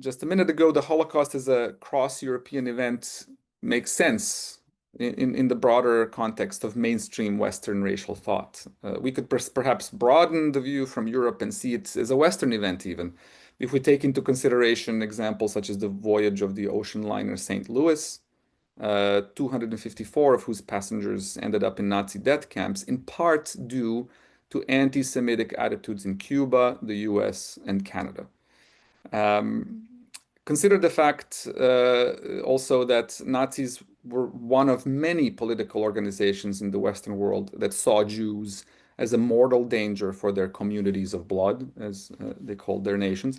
just a minute ago, the Holocaust as a cross-European event makes sense in the broader context of mainstream Western racial thought. We could perhaps broaden the view from Europe and see it as a Western event even. If we take into consideration examples such as the voyage of the ocean liner St. Louis, 254 of whose passengers ended up in Nazi death camps, in part due to anti-Semitic attitudes in Cuba, the US, and Canada. Um, Consider the fact also that Nazis were one of many political organizations in the Western world that saw Jews as a mortal danger for their communities of blood, as they called their nations,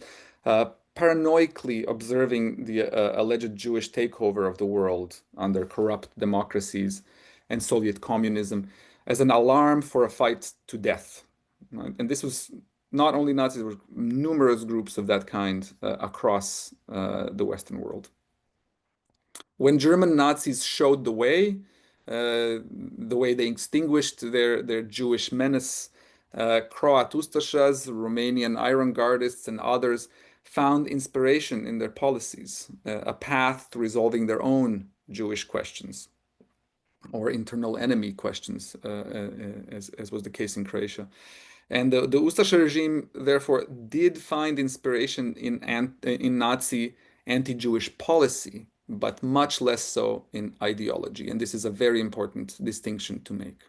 paranoically observing the alleged Jewish takeover of the world under corrupt democracies and Soviet communism as an alarm for a fight to death. Right? And this was not only Nazis, there were numerous groups of that kind across the Western world. When German Nazis showed the way they extinguished their Jewish menace, Croat Ustashas, Romanian Iron Guardists, and others found inspiration in their policies, a path to resolving their own Jewish questions or internal enemy questions, as was the case in Croatia. And the Ustasha regime, therefore, did find inspiration in Nazi anti-Jewish policy, but much less so in ideology. And this is a very important distinction to make.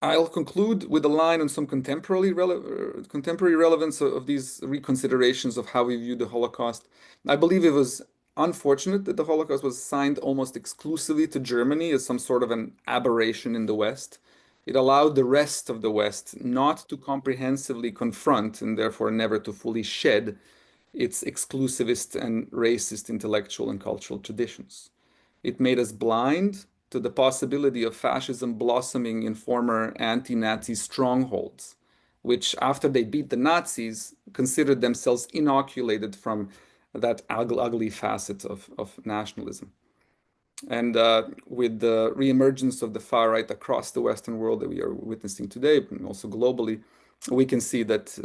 I'll conclude with a line on some contemporary relevance of these reconsiderations of how we view the Holocaust. I believe it was unfortunate that the Holocaust was assigned almost exclusively to Germany as some sort of an aberration in the West. It allowed the rest of the West not to comprehensively confront and therefore never to fully shed its exclusivist and racist intellectual and cultural traditions. It made us blind to the possibility of fascism blossoming in former anti-Nazi strongholds, which, after they beat the Nazis, considered themselves inoculated from that ugly facet of nationalism. And with the reemergence of the far right across the Western world that we are witnessing today, and also globally, we can see that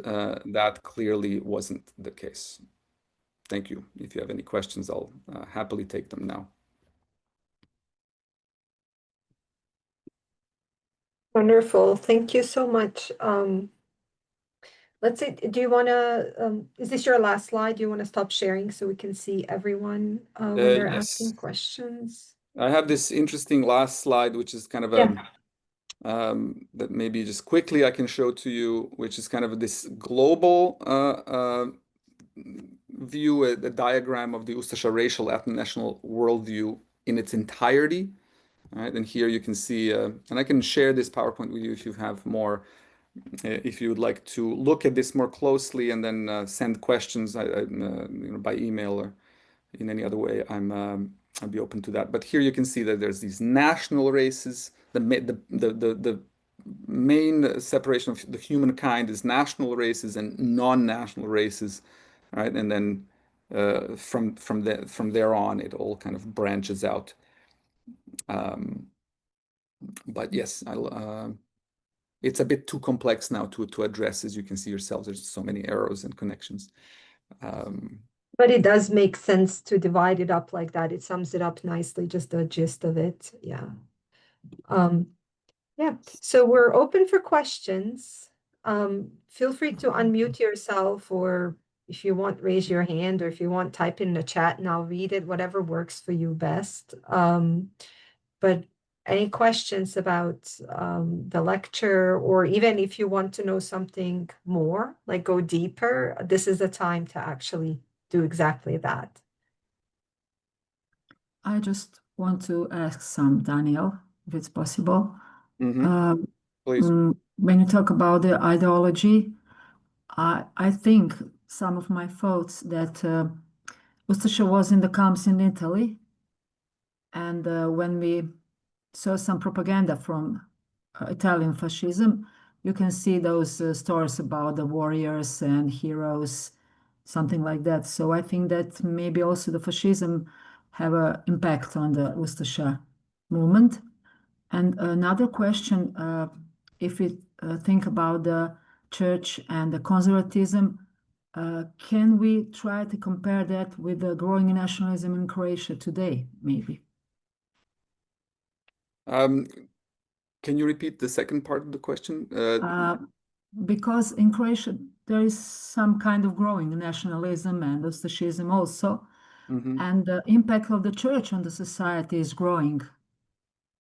that clearly wasn't the case. Thank you. If you have any questions, I'll happily take them now. Wonderful. Thank you so much. Let's see, do you want to, is this your last slide? Do you want to stop sharing so we can see everyone when they're Yes. asking questions? I have this interesting last slide, which is kind of Yeah. that maybe just quickly I can show to you, which is kind of this global view, a diagram of the Ustasha racial ethno-national worldview in its entirety. All right, and here you can see, and I can share this PowerPoint with you if you have more, if you would like to look at this more closely and then send questions by email or in any other way, I'd be open to that. But here you can see that there's these national races. The main separation of the humankind is national races and non-national races, right? And then from there on, it all kind of branches out. But yes, it's a bit too complex now to address, as you can see yourselves. There's so many arrows and connections. But it does make sense to divide it up like that. It sums it up nicely, just the gist of it. Yeah. Yeah. So we're open for questions. Feel free to unmute yourself, or if you want, raise your hand, or if you want, type in the chat and I'll read it, whatever works for you best. But any questions about the lecture, or even if you want to know something more, like go deeper, this is the time to actually do exactly that. I just want to ask some, Daniel, if it's possible. Hmm. Um, Please. when you talk about the ideology, I think some of my thoughts that Ustasha was in the camps in Italy, and when we saw some propaganda from Italian fascism, you can see those stories about the warriors and heroes, something like that. So I think that maybe also the fascism have an impact on the Ustasha movement. And another question, if we think about the church and the conservatism, can we try to compare that with the growing nationalism in Croatia today, maybe? Um, can you repeat the second part of the question? Uh, because in Croatia, there is some kind of growing nationalism and Ustašism also, Mhm. and the impact of the church on the society is growing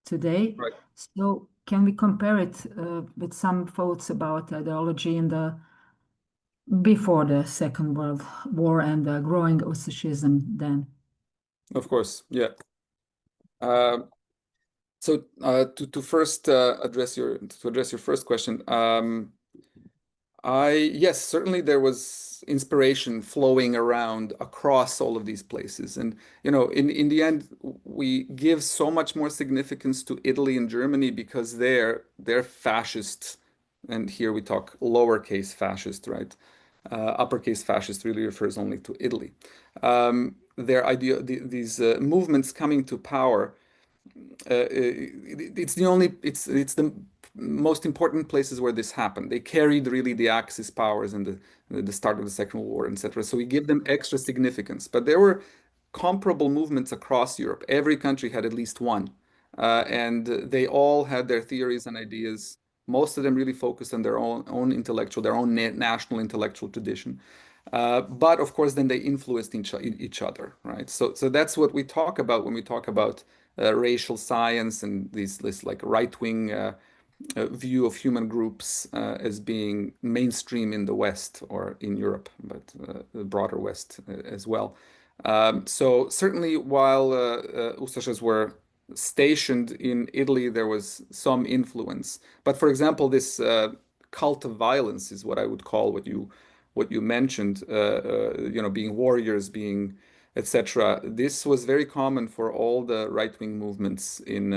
today. Right. So can we compare it with some thoughts about ideology in the before the Second World War and the growing Ustašism then? Of course. Yeah. Uh, to first address your first question, yes, certainly there was inspiration flowing around across all of these places. And, in the end, we give so much more significance to Italy and Germany because they're fascist. And here we talk lowercase fascist, right? Uppercase fascist really refers only to Italy. These movements coming to power, it's the most important places where this happened. They carried really the Axis powers and the start of the Second World War, etc. So we give them extra significance. But there were comparable movements across Europe. Every country had at least one, and they all had their theories and ideas. Most of them really focused on their own intellectual, their own national intellectual tradition. But of course, then they influenced each other, right? So that's what we talk about when we talk about racial science and this like right-wing view of human groups as being mainstream in the West or in Europe, but the broader West as well. So certainly, while Ustashas were stationed in Italy, there was some influence. But for example, this cult of violence is what I would call what you mentioned. Being warriors, being etc. This was very common for all the right-wing movements in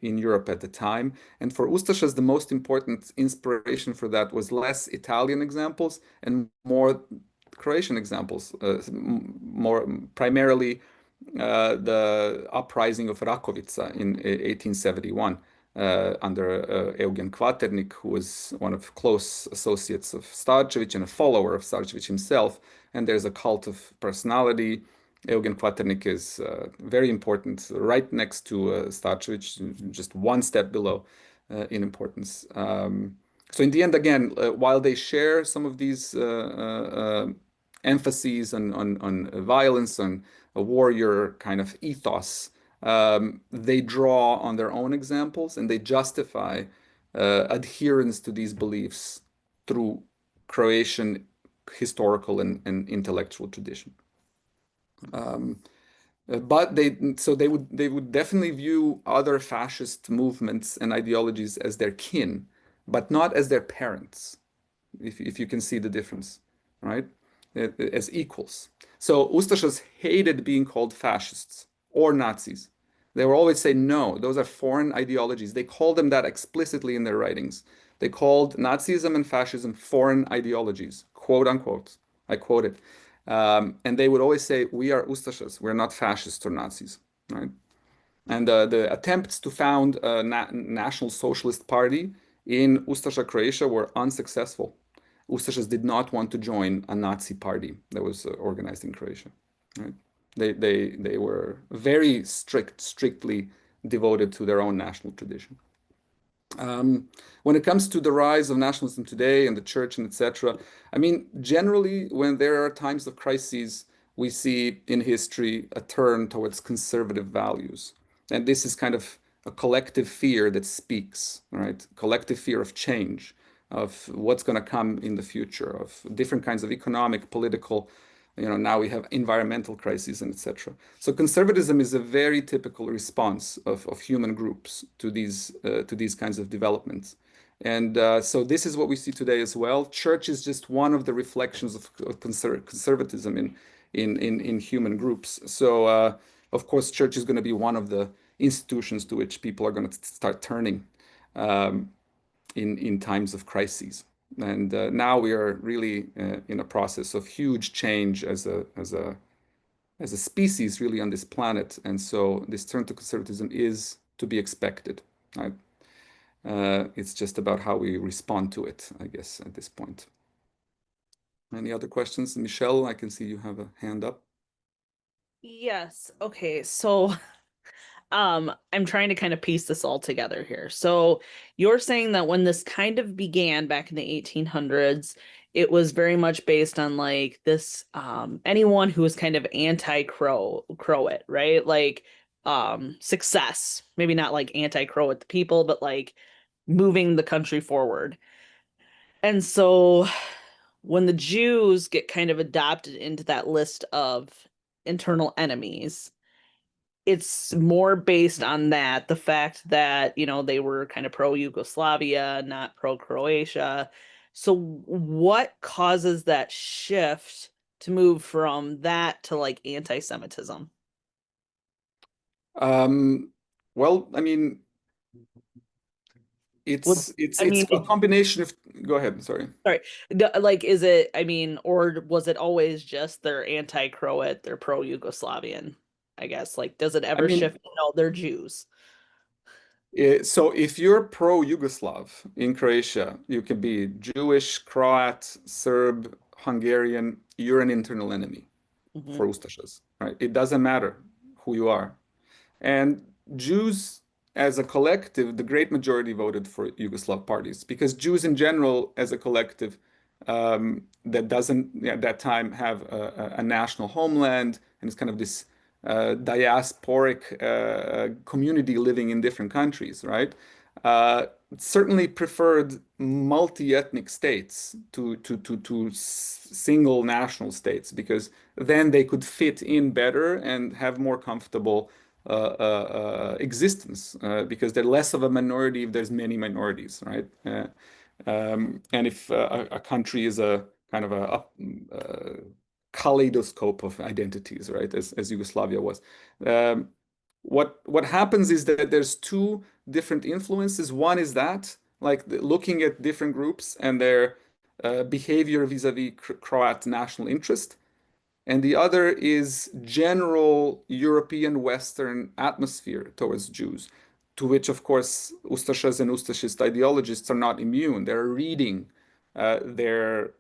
Europe at the time. And for Ustashas, the most important inspiration for that was less Italian examples and more Croatian examples, more primarily the uprising of Rakovica in 1871 under Eugen Kvaternik, who was one of close associates of Starčević and a follower of Starčević himself. And there's a cult of personality. Eugen Kvaternik is very important, right next to Starčević, just one step below in importance. So in the end, again, while they share some of these emphases on violence, on a warrior kind of ethos, they draw on their own examples and they justify adherence to these beliefs through Croatian historical and intellectual tradition. But they would definitely view other fascist movements and ideologies as their kin, but not as their parents, if you can see the difference, right? As equals. So Ustashas hated being called fascists or Nazis. They would always say, no, those are foreign ideologies. They called them that explicitly in their writings. They called Nazism and fascism foreign ideologies, quote unquote. I quote it. And they would always say, we are Ustashas, we're not fascists or Nazis, right? And the attempts to found a National Socialist Party in Ustasha, Croatia were unsuccessful. Ustashas did not want to join a Nazi party that was organized in Croatia. Right? They were very strictly devoted to their own national tradition. When it comes to the rise of nationalism today and the church and etc., I mean, generally, when there are times of crises, we see in history a turn towards conservative values. And this is kind of a collective fear that speaks, right? Collective fear of change, of what's going to come in the future, of different kinds of economic, political, Now we have environmental crises and etc. So conservatism is a very typical response of human groups to these kinds of developments. And so this is what we see today as well. Church is just one of the reflections of conservatism in human groups. So of course, church is going to be one of the institutions to which people are going to start turning um, in times of crises. And now we are really in a process of huge change as a species, really, on this planet. And so this turn to conservatism is to be expected. Right? It's just about how we respond to it, I guess, at this point. Any other questions? Michelle, I can see you have a hand up. Yes. Okay. So, I'm trying to kind of piece this all together here. So, you're saying that when this kind of began back in the 1800s, it was very much based on like this, anyone who was kind of anti-Croat, right? Like, success, maybe not like anti-Croat the people, but like moving the country forward. And so when the Jews get kind of adopted into that list of internal enemies, it's more based on that, the fact that, they were kind of pro-Yugoslavia, not pro-Croatia. So what causes that shift to move from that to like anti-Semitism? Um, well, I mean, Well, I it's mean, a combination of. Go ahead. Sorry. sorry, like, is it, I mean, or was it always just they're anti-Croat, they're pro-Yugoslavian? I guess, like, does it I ever mean, shift? No, they're Jews. So if you're pro-Yugoslav in Croatia, you can be Jewish, Croat, Serb, Hungarian, you're an internal enemy Hmm. for Ustašas, right? It doesn't matter who you are. And Jews as a collective, the great majority voted for Yugoslav parties because Jews in general, as a collective, that doesn't at that time have a national homeland and it's kind of this diasporic community living in different countries, right? Certainly preferred multi-ethnic states to single national states because then they could fit in better and have more comfortable existence because they're less of a minority if there's many minorities, right? And if a country is a kind of a kaleidoscope of identities, right, as Yugoslavia was. Um, what happens is that there's two different influences. One is that, like looking at different groups and their behavior vis-a-vis Croat national interest, and the other is general European Western atmosphere towards Jews, to which, of course, Ustashas and Ustashist ideologists are not immune. They're reading their,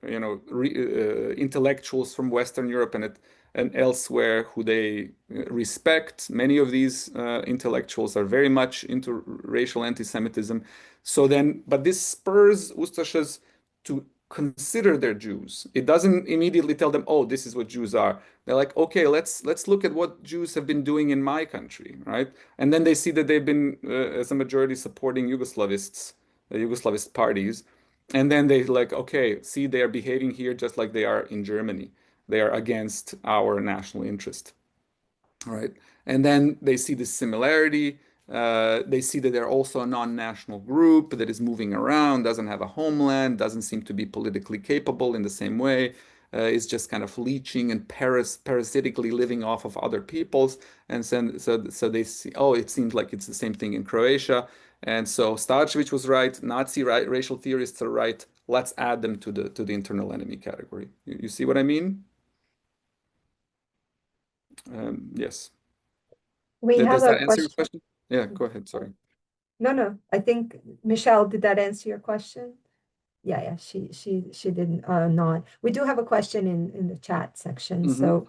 intellectuals from Western Europe and elsewhere who they respect. Many of these intellectuals are very much into racial anti-Semitism. So then, but this spurs Ustashas to consider they're Jews. It doesn't immediately tell them, oh, this is what Jews are. They're like, okay, let's look at what Jews have been doing in my country, right? And then they see that they've been, as a majority, supporting Yugoslavist parties. And then they like, okay, see, they are behaving here just like they are in Germany. They are against our national interest. Right. And then they see this similarity. They see that they're also a non-national group that is moving around, doesn't have a homeland, doesn't seem to be politically capable in the same way, is just kind of leeching and parasitically living off of other peoples. And so they see, oh, it seems like it's the same thing in Croatia. And so Starčević was right, Nazi racial theorists are right. Let's add them to the internal enemy category. You see what I mean? Yes. We have Does a that answer your question. question? Yeah, go ahead. Sorry. No, no, I think, Michelle, did that answer your question? Yeah, yeah, she did nod. We do have a question in the chat section, hmm so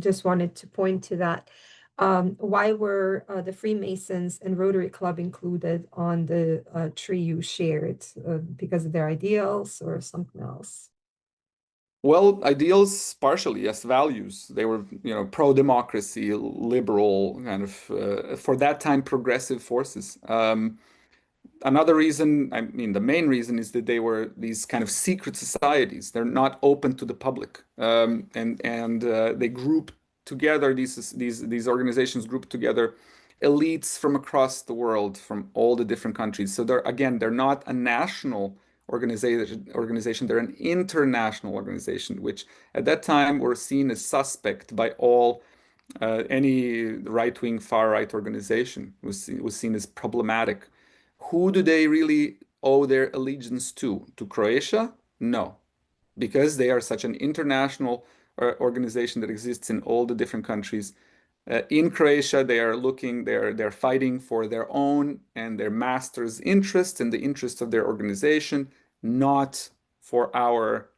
just wanted to point to that. Why were the Freemasons and Rotary Club included on the tree you shared? Because of their ideals or something else? Well, ideals partially, yes, values. They were, pro-democracy, liberal, kind of for that time progressive forces. Another reason, I mean, the main reason is that they were these kind of secret societies. They're not open to the public, and they group together. These organizations group together elites from across the world, from all the different countries. So they're not a national organization. They're an international organization, which at that time were seen as suspect by all any right-wing, far-right organization was seen as problematic. Who do they really owe their allegiance to? To Croatia? No, because they are such an international organization that exists in all the different countries. In Croatia, they're fighting for their own and their master's interests and the interests of their organization, not for our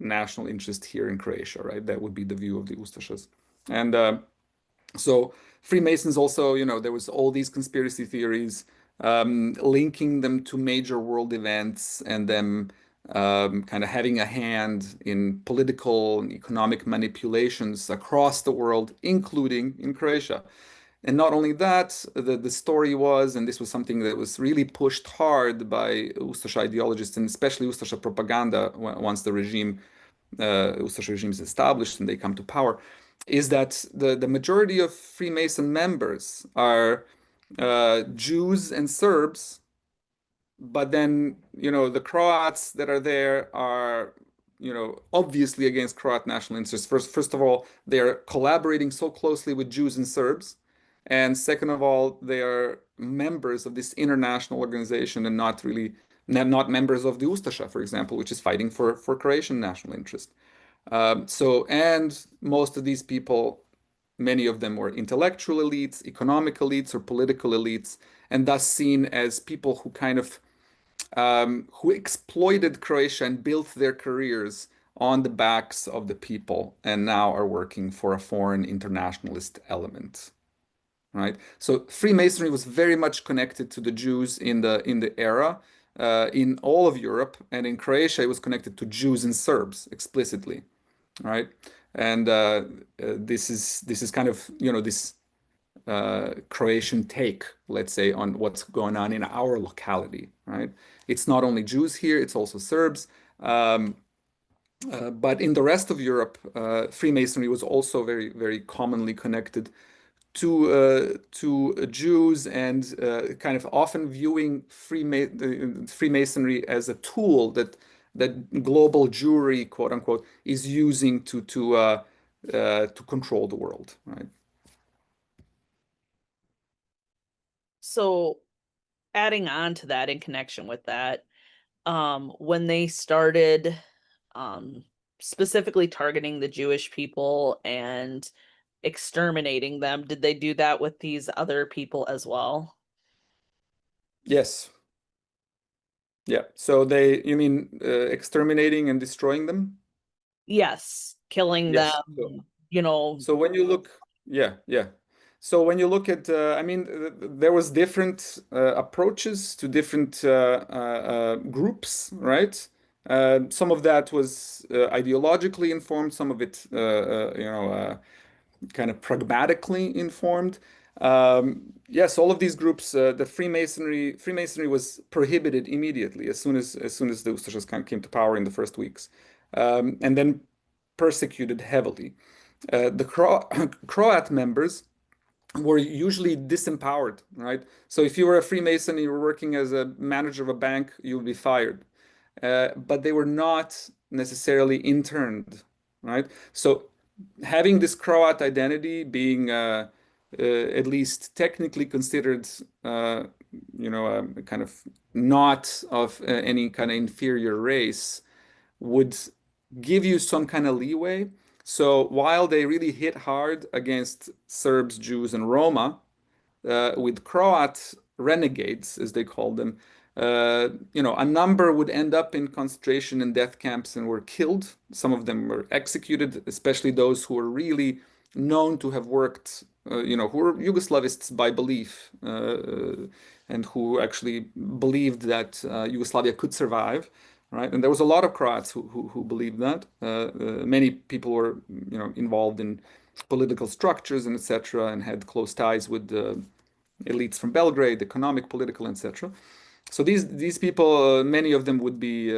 national interest here in Croatia, right? That would be the view of the Ustašas. And so Freemasons also, there was all these conspiracy theories linking them to major world events and them kind of having a hand in political and economic manipulations across the world, including in Croatia. And not only that, the story was, and this was something that was really pushed hard by Ustaša ideologists and especially Ustaša propaganda once the Ustaša regime is established and they come to power, is that the majority of Freemason members are Jews and Serbs, but then, the Croats that are there are, obviously against Croat national interests. First of all, they are collaborating so closely with Jews and Serbs. And second of all, they are members of this international organization and not members of the Ustaša, for example, which is fighting for Croatian national interest. And most of these people, many of them were intellectual elites, economic elites, or political elites, and thus seen as people who kind of who exploited Croatia and built their careers on the backs of the people, and now are working for a foreign internationalist element. Right? So Freemasonry was very much connected to the Jews in the era. In all of Europe and in Croatia, it was connected to Jews and Serbs explicitly, right? And this is kind of this Croatian take, let's say, on what's going on in our locality, right? It's not only Jews here; it's also Serbs. But in the rest of Europe, Freemasonry was also very, very commonly connected to Jews and kind of often viewing Freemasonry as a tool that global Jewry, quote unquote, is using to control the world, right? So adding on to that, in connection with that, when they started specifically targeting the Jewish people and exterminating them, did they do that with these other people as well? Yes. Yeah. So you mean exterminating and destroying them? Yes, killing Yes. them, So when you look, yeah, yeah. So when you look at, I mean, there was different approaches to different groups, right? Some of that was ideologically informed, some of it, kind of pragmatically informed. Yes, all of these groups, the Freemasonry was prohibited immediately as soon as the Ustašas came to power in the first weeks, and then persecuted heavily. The Croat members were usually disempowered, right? So if you were a Freemason and you were working as a manager of a bank, you would be fired. But they were not necessarily interned, right? So having this Croat identity, being at least technically considered, kind of not of any kind of inferior race, would give you some kind of leeway. So while they really hit hard against Serbs, Jews, and Roma, with Croat renegades, as they called them, a number would end up in concentration and death camps and were killed. Some of them were executed, especially those who were really known to have worked, who were Yugoslavists by belief, and who actually believed that Yugoslavia could survive. Right, and there was a lot of Croats who believed that. Many people were, involved in political structures and etc., and had close ties with the elites from Belgrade, economic, political, etc. So these people, many of them would be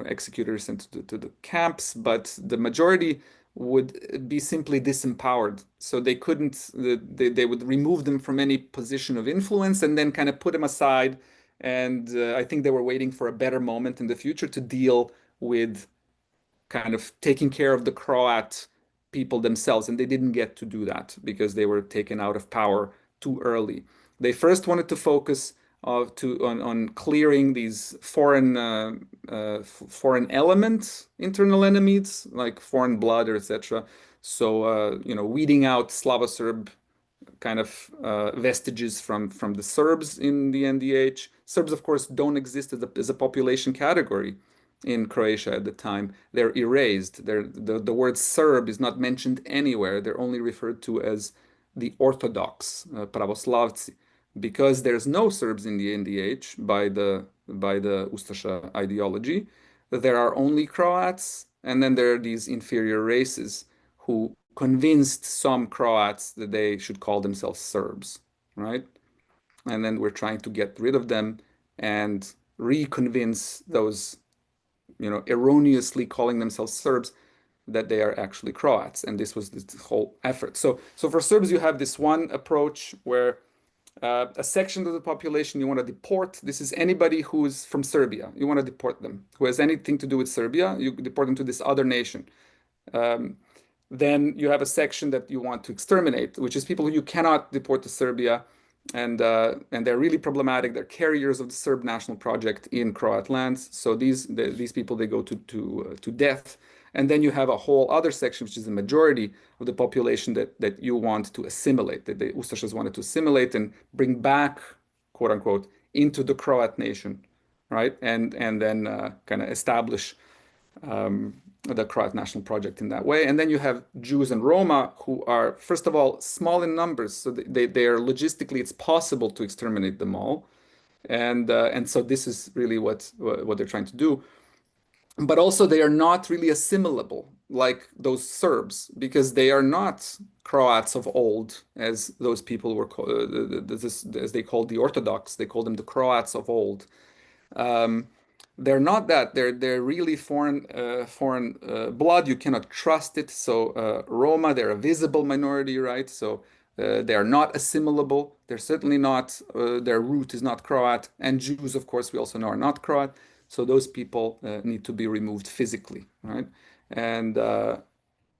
executors sent to the camps, but the majority would be simply disempowered. So they couldn't they would remove them from any position of influence and then kind of put them aside. And I think they were waiting for a better moment in the future to deal with kind of taking care of the Croat people themselves, and they didn't get to do that because they were taken out of power too early. They first wanted to focus on clearing these foreign elements, internal enemies like foreign blood or etc. So weeding out Slavo-Serb kind of vestiges from the Serbs in the NDH. Serbs, of course, don't exist as a population category in Croatia at the time. They're erased. The word Serb is not mentioned anywhere. They're only referred to as the Orthodox, Pravoslavci, because there's no Serbs in the NDH by the Ustasha ideology. There are only Croats, and then there are these inferior races who convinced some Croats that they should call themselves Serbs, right? And then we're trying to get rid of them and reconvince those, erroneously calling themselves Serbs that they are actually Croats. And this was this whole effort. So for Serbs, you have this one approach where a section of the population you want to deport. This is anybody who's from Serbia. You want to deport them. Who has anything to do with Serbia, you deport them to this other nation. Then you have a section that you want to exterminate, which is people who you cannot deport to Serbia, and they're really problematic. They're carriers of the Serb national project in Croat lands. So these people, they go to death. And then you have a whole other section, which is the majority of the population that you want to assimilate, that the Ustašas wanted to assimilate and bring back, quote unquote, into the Croat nation, right? And then kind of establish the Croat national project in that way. And then you have Jews and Roma who are, first of all, small in numbers. So they are logistically, it's possible to exterminate them all. And so this is really what they're trying to do. But also they are not really assimilable like those Serbs because they are not Croats of old, as those people were as they called the Orthodox. They called them the Croats of old. They're not that. They're really foreign blood. You cannot trust it. So Roma, they're a visible minority, right? So they are not assimilable. They're certainly not. Their root is not Croat. And Jews, of course, we also know are not Croat. So those people need to be removed physically, right? And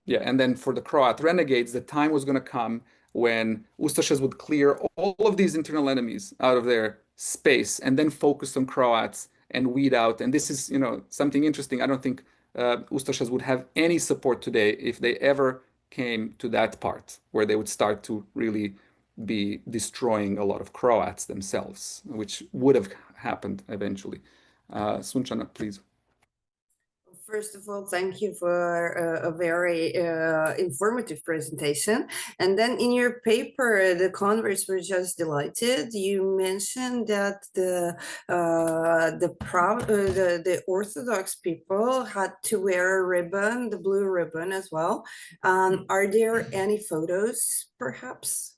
yeah, and then for the Croat renegades, the time was going to come when Ustašas would clear all of these internal enemies out of their space and then focus on Croats and weed out. And this is, something interesting. I don't think Ustašas would have any support today if they ever came to that part where they would start to really be destroying a lot of Croats themselves, which would have happened eventually. Sunčana, please. First of all, thank you for a very informative presentation. And then in your paper, the converts were just delighted. You mentioned that the Orthodox people had to wear a ribbon, the blue ribbon as well. Are there any photos, perhaps?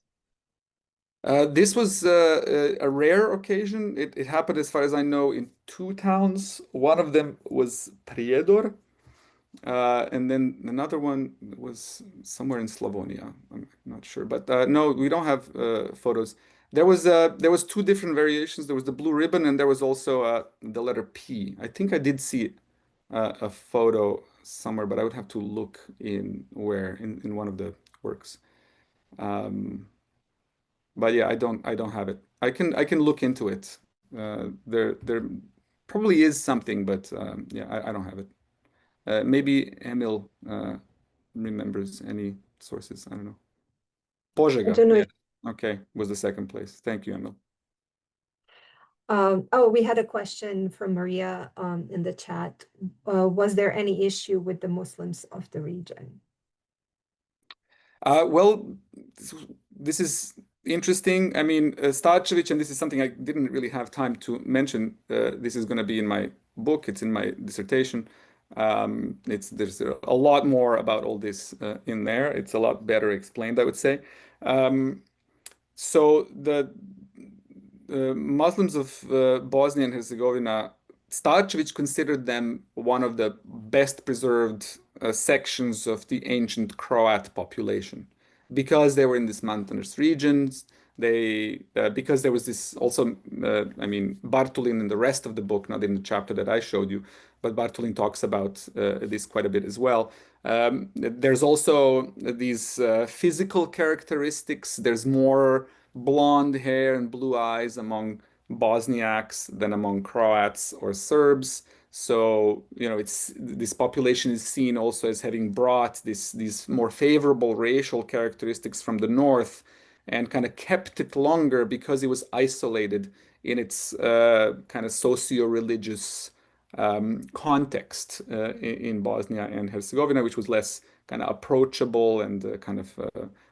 This was a rare occasion. It happened, as far as I know, in two towns. One of them was Prijedor, and then another one was somewhere in Slavonia. I'm not sure, but no, we don't have photos. There was two different variations. There was the blue ribbon, and there was also the letter P. I think I did see a photo somewhere, but I would have to look in one of the works. But yeah, I don't have it. I can look into it. There probably is something, but yeah, I don't have it. Maybe Emil remembers any sources. I don't know. I Požega. don't know. Yeah. Okay, was the second place. Thank you, Emil. We had a question from Maria in the chat. Was there any issue with the Muslims of the region? Well, this is interesting. I mean, Starčević, and this is something I didn't really have time to mention. This is going to be in my book. It's in my dissertation. There's a lot more about all this in there. It's a lot better explained, I would say. So Muslims of Bosnia and Herzegovina, Starčević considered them one of the best preserved sections of the ancient Croat population because they were in this mountainous regions. They because there was this also, I mean, Bartolin in the rest of the book, not in the chapter that I showed you, but Bartolin talks about this quite a bit as well. There's also these physical characteristics. There's more blonde hair and blue eyes among Bosniaks than among Croats or Serbs. So, you know, it's this population is seen also as having brought these more favorable racial characteristics from the north and kind of kept it longer because it was isolated in its kind of socio-religious context in Bosnia and Herzegovina, which was less kind of approachable and kind of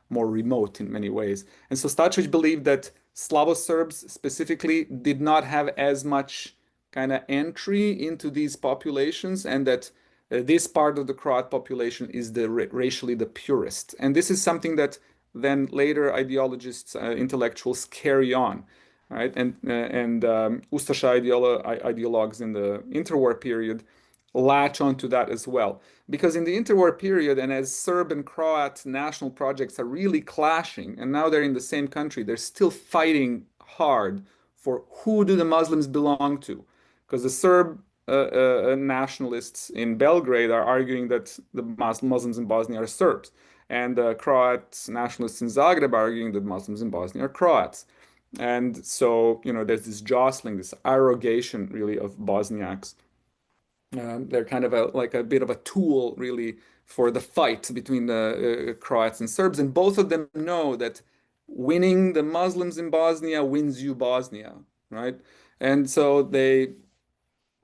more remote in many ways. And so Starčević believed that Slavo-Serbs specifically did not have as much kind of entry into these populations, and that this part of the Croat population is the racially the purest. And this is something that then later ideologists, intellectuals carry on, right? And Ustaša ideologues in the interwar period latch onto that as well. Because in the interwar period, and as Serb and Croat national projects are really clashing, and now they're in the same country, they're still fighting hard for who do the Muslims belong to. Because the Serb nationalists in Belgrade are arguing that the Muslims in Bosnia are Serbs, and the Croat nationalists in Zagreb are arguing that Muslims in Bosnia are Croats. And so, you know, there's this jostling, this arrogation, really, of Bosniaks. They're kind of like a bit of a tool, really, for the fight between the Croats and Serbs. And both of them know that winning the Muslims in Bosnia wins you Bosnia, right? And so they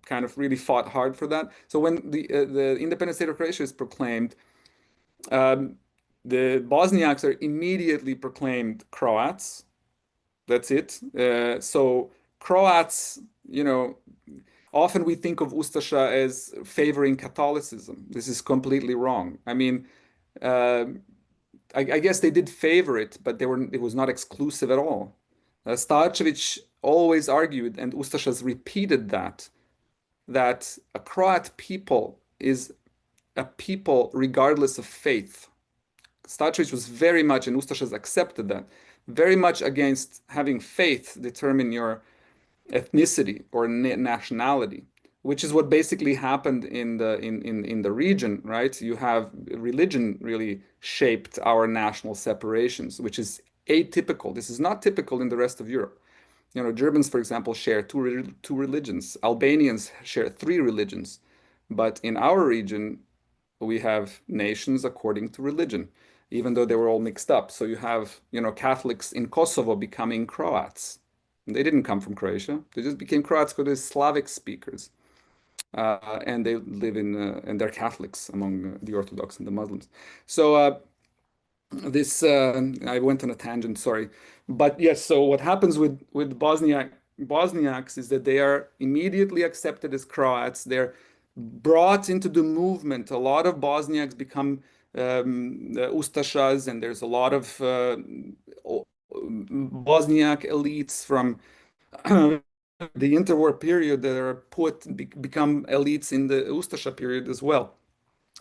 kind of really fought hard for that. So when the independent state of Croatia is proclaimed, the Bosniaks are immediately proclaimed Croats. That's it. So Croats, you know, often we think of Ustaša as favoring Catholicism. This is completely wrong. I mean, I guess they did favor it, but it was not exclusive at all. Starčević always argued, and Ustaša's repeated that a Croat people is a people regardless of faith. Starčević was very much, and Ustaša's accepted that, very much against having faith determine your ethnicity or nationality, which is what basically happened in the region, right? You have religion really shaped our national separations, which is atypical. This is not typical in the rest of Europe. You know, Germans, for example, share two religions. Albanians share three religions. But in our region, we have nations according to religion, even though they were all mixed up. So you have, you know, Catholics in Kosovo becoming Croats. They didn't come from Croatia. They just became Croats because they're Slavic speakers. And they live and they're Catholics among the Orthodox and the Muslims. So this, I went on a tangent, sorry. But yes, so what happens with Bosniaks is that they are immediately accepted as Croats. They're brought into the movement. A lot of Bosniaks become Ustašas, and there's a lot of Bosniak elites from the interwar period that are become elites in the Ustaša period as well,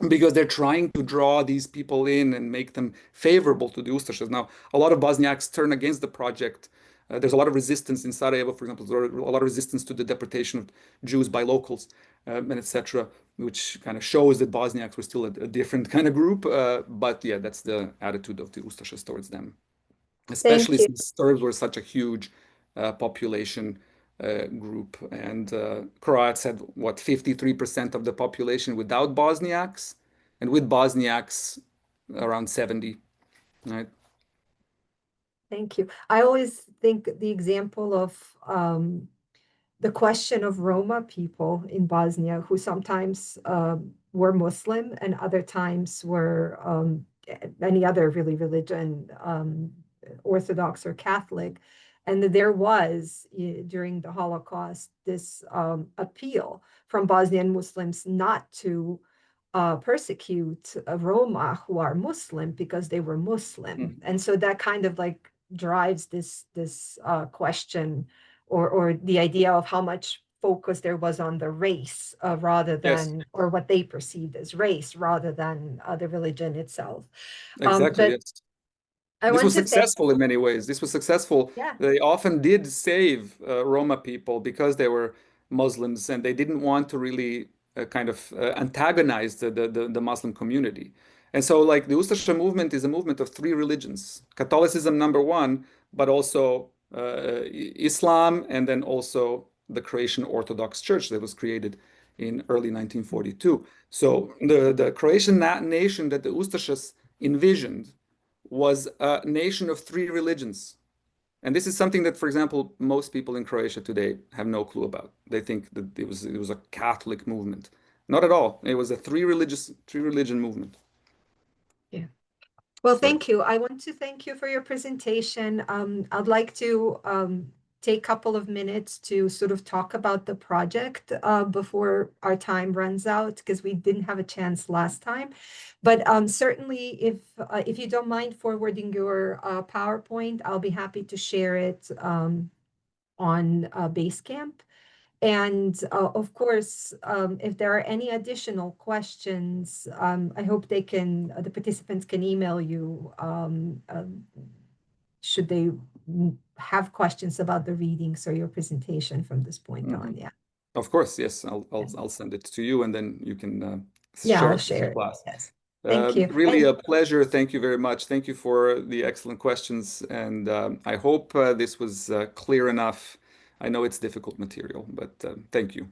because they're trying to draw these people in and make them favorable to the Ustašas. Now, a lot of Bosniaks turn against the project. There's a lot of resistance in Sarajevo, for example. There's a lot of resistance to the deportation of Jews by locals, and etc., which kind of shows that Bosniaks were still a different kind of group. But yeah, that's the attitude of the Ustašas towards them, especially since Serbs were such a huge population group, and Croats had what 53% of the population without Bosniaks, and with Bosniaks around 70, right? Thank you. I always think the example of the question of Roma people in Bosnia, who sometimes were Muslim and other times were any other really religion, Orthodox or Catholic. And there was, during the Holocaust, this appeal from Bosnian Muslims not to persecute Roma who are Muslim because they were Muslim. And so that kind of like drives this question, or the idea of how much focus there was on the race rather Yes, than, or what they perceived as race rather than the religion itself. exactly. But Yes. I This want was to thank, successful in many ways. This was successful. yeah, They often did save Roma people because they were Muslims and they didn't want to really kind of antagonize the Muslim community. And so, like, the Ustasha movement is a movement of three religions: Catholicism, number one, but also Islam, and then also the Croatian Orthodox Church that was created in early 1942. So, the Croatian nation that the Ustashas envisioned was a nation of three religions. And this is something that, for example, most people in Croatia today have no clue about. They think that it was a Catholic movement. Not at all. It was a three religion movement. yeah. Well, So, thank you. I want to thank you for your presentation. I'd like to take a couple of minutes to sort of talk about the project before our time runs out, because we didn't have a chance last time. But certainly, if you don't mind forwarding your PowerPoint, I'll be happy to share it on Basecamp. And of course, if there are any additional questions, I hope the participants can email you should they have questions about the readings or your presentation from this point on. mhm. Yeah. Of course, yes, I'll, Yeah, I'll, I'll send it to you and then you can yeah, share I'll it with the share it. class. Yes. Thank you. Really And a pleasure. Thank you very much. Thank you for the excellent questions. And I hope this was clear enough. I know it's difficult material, but thank you.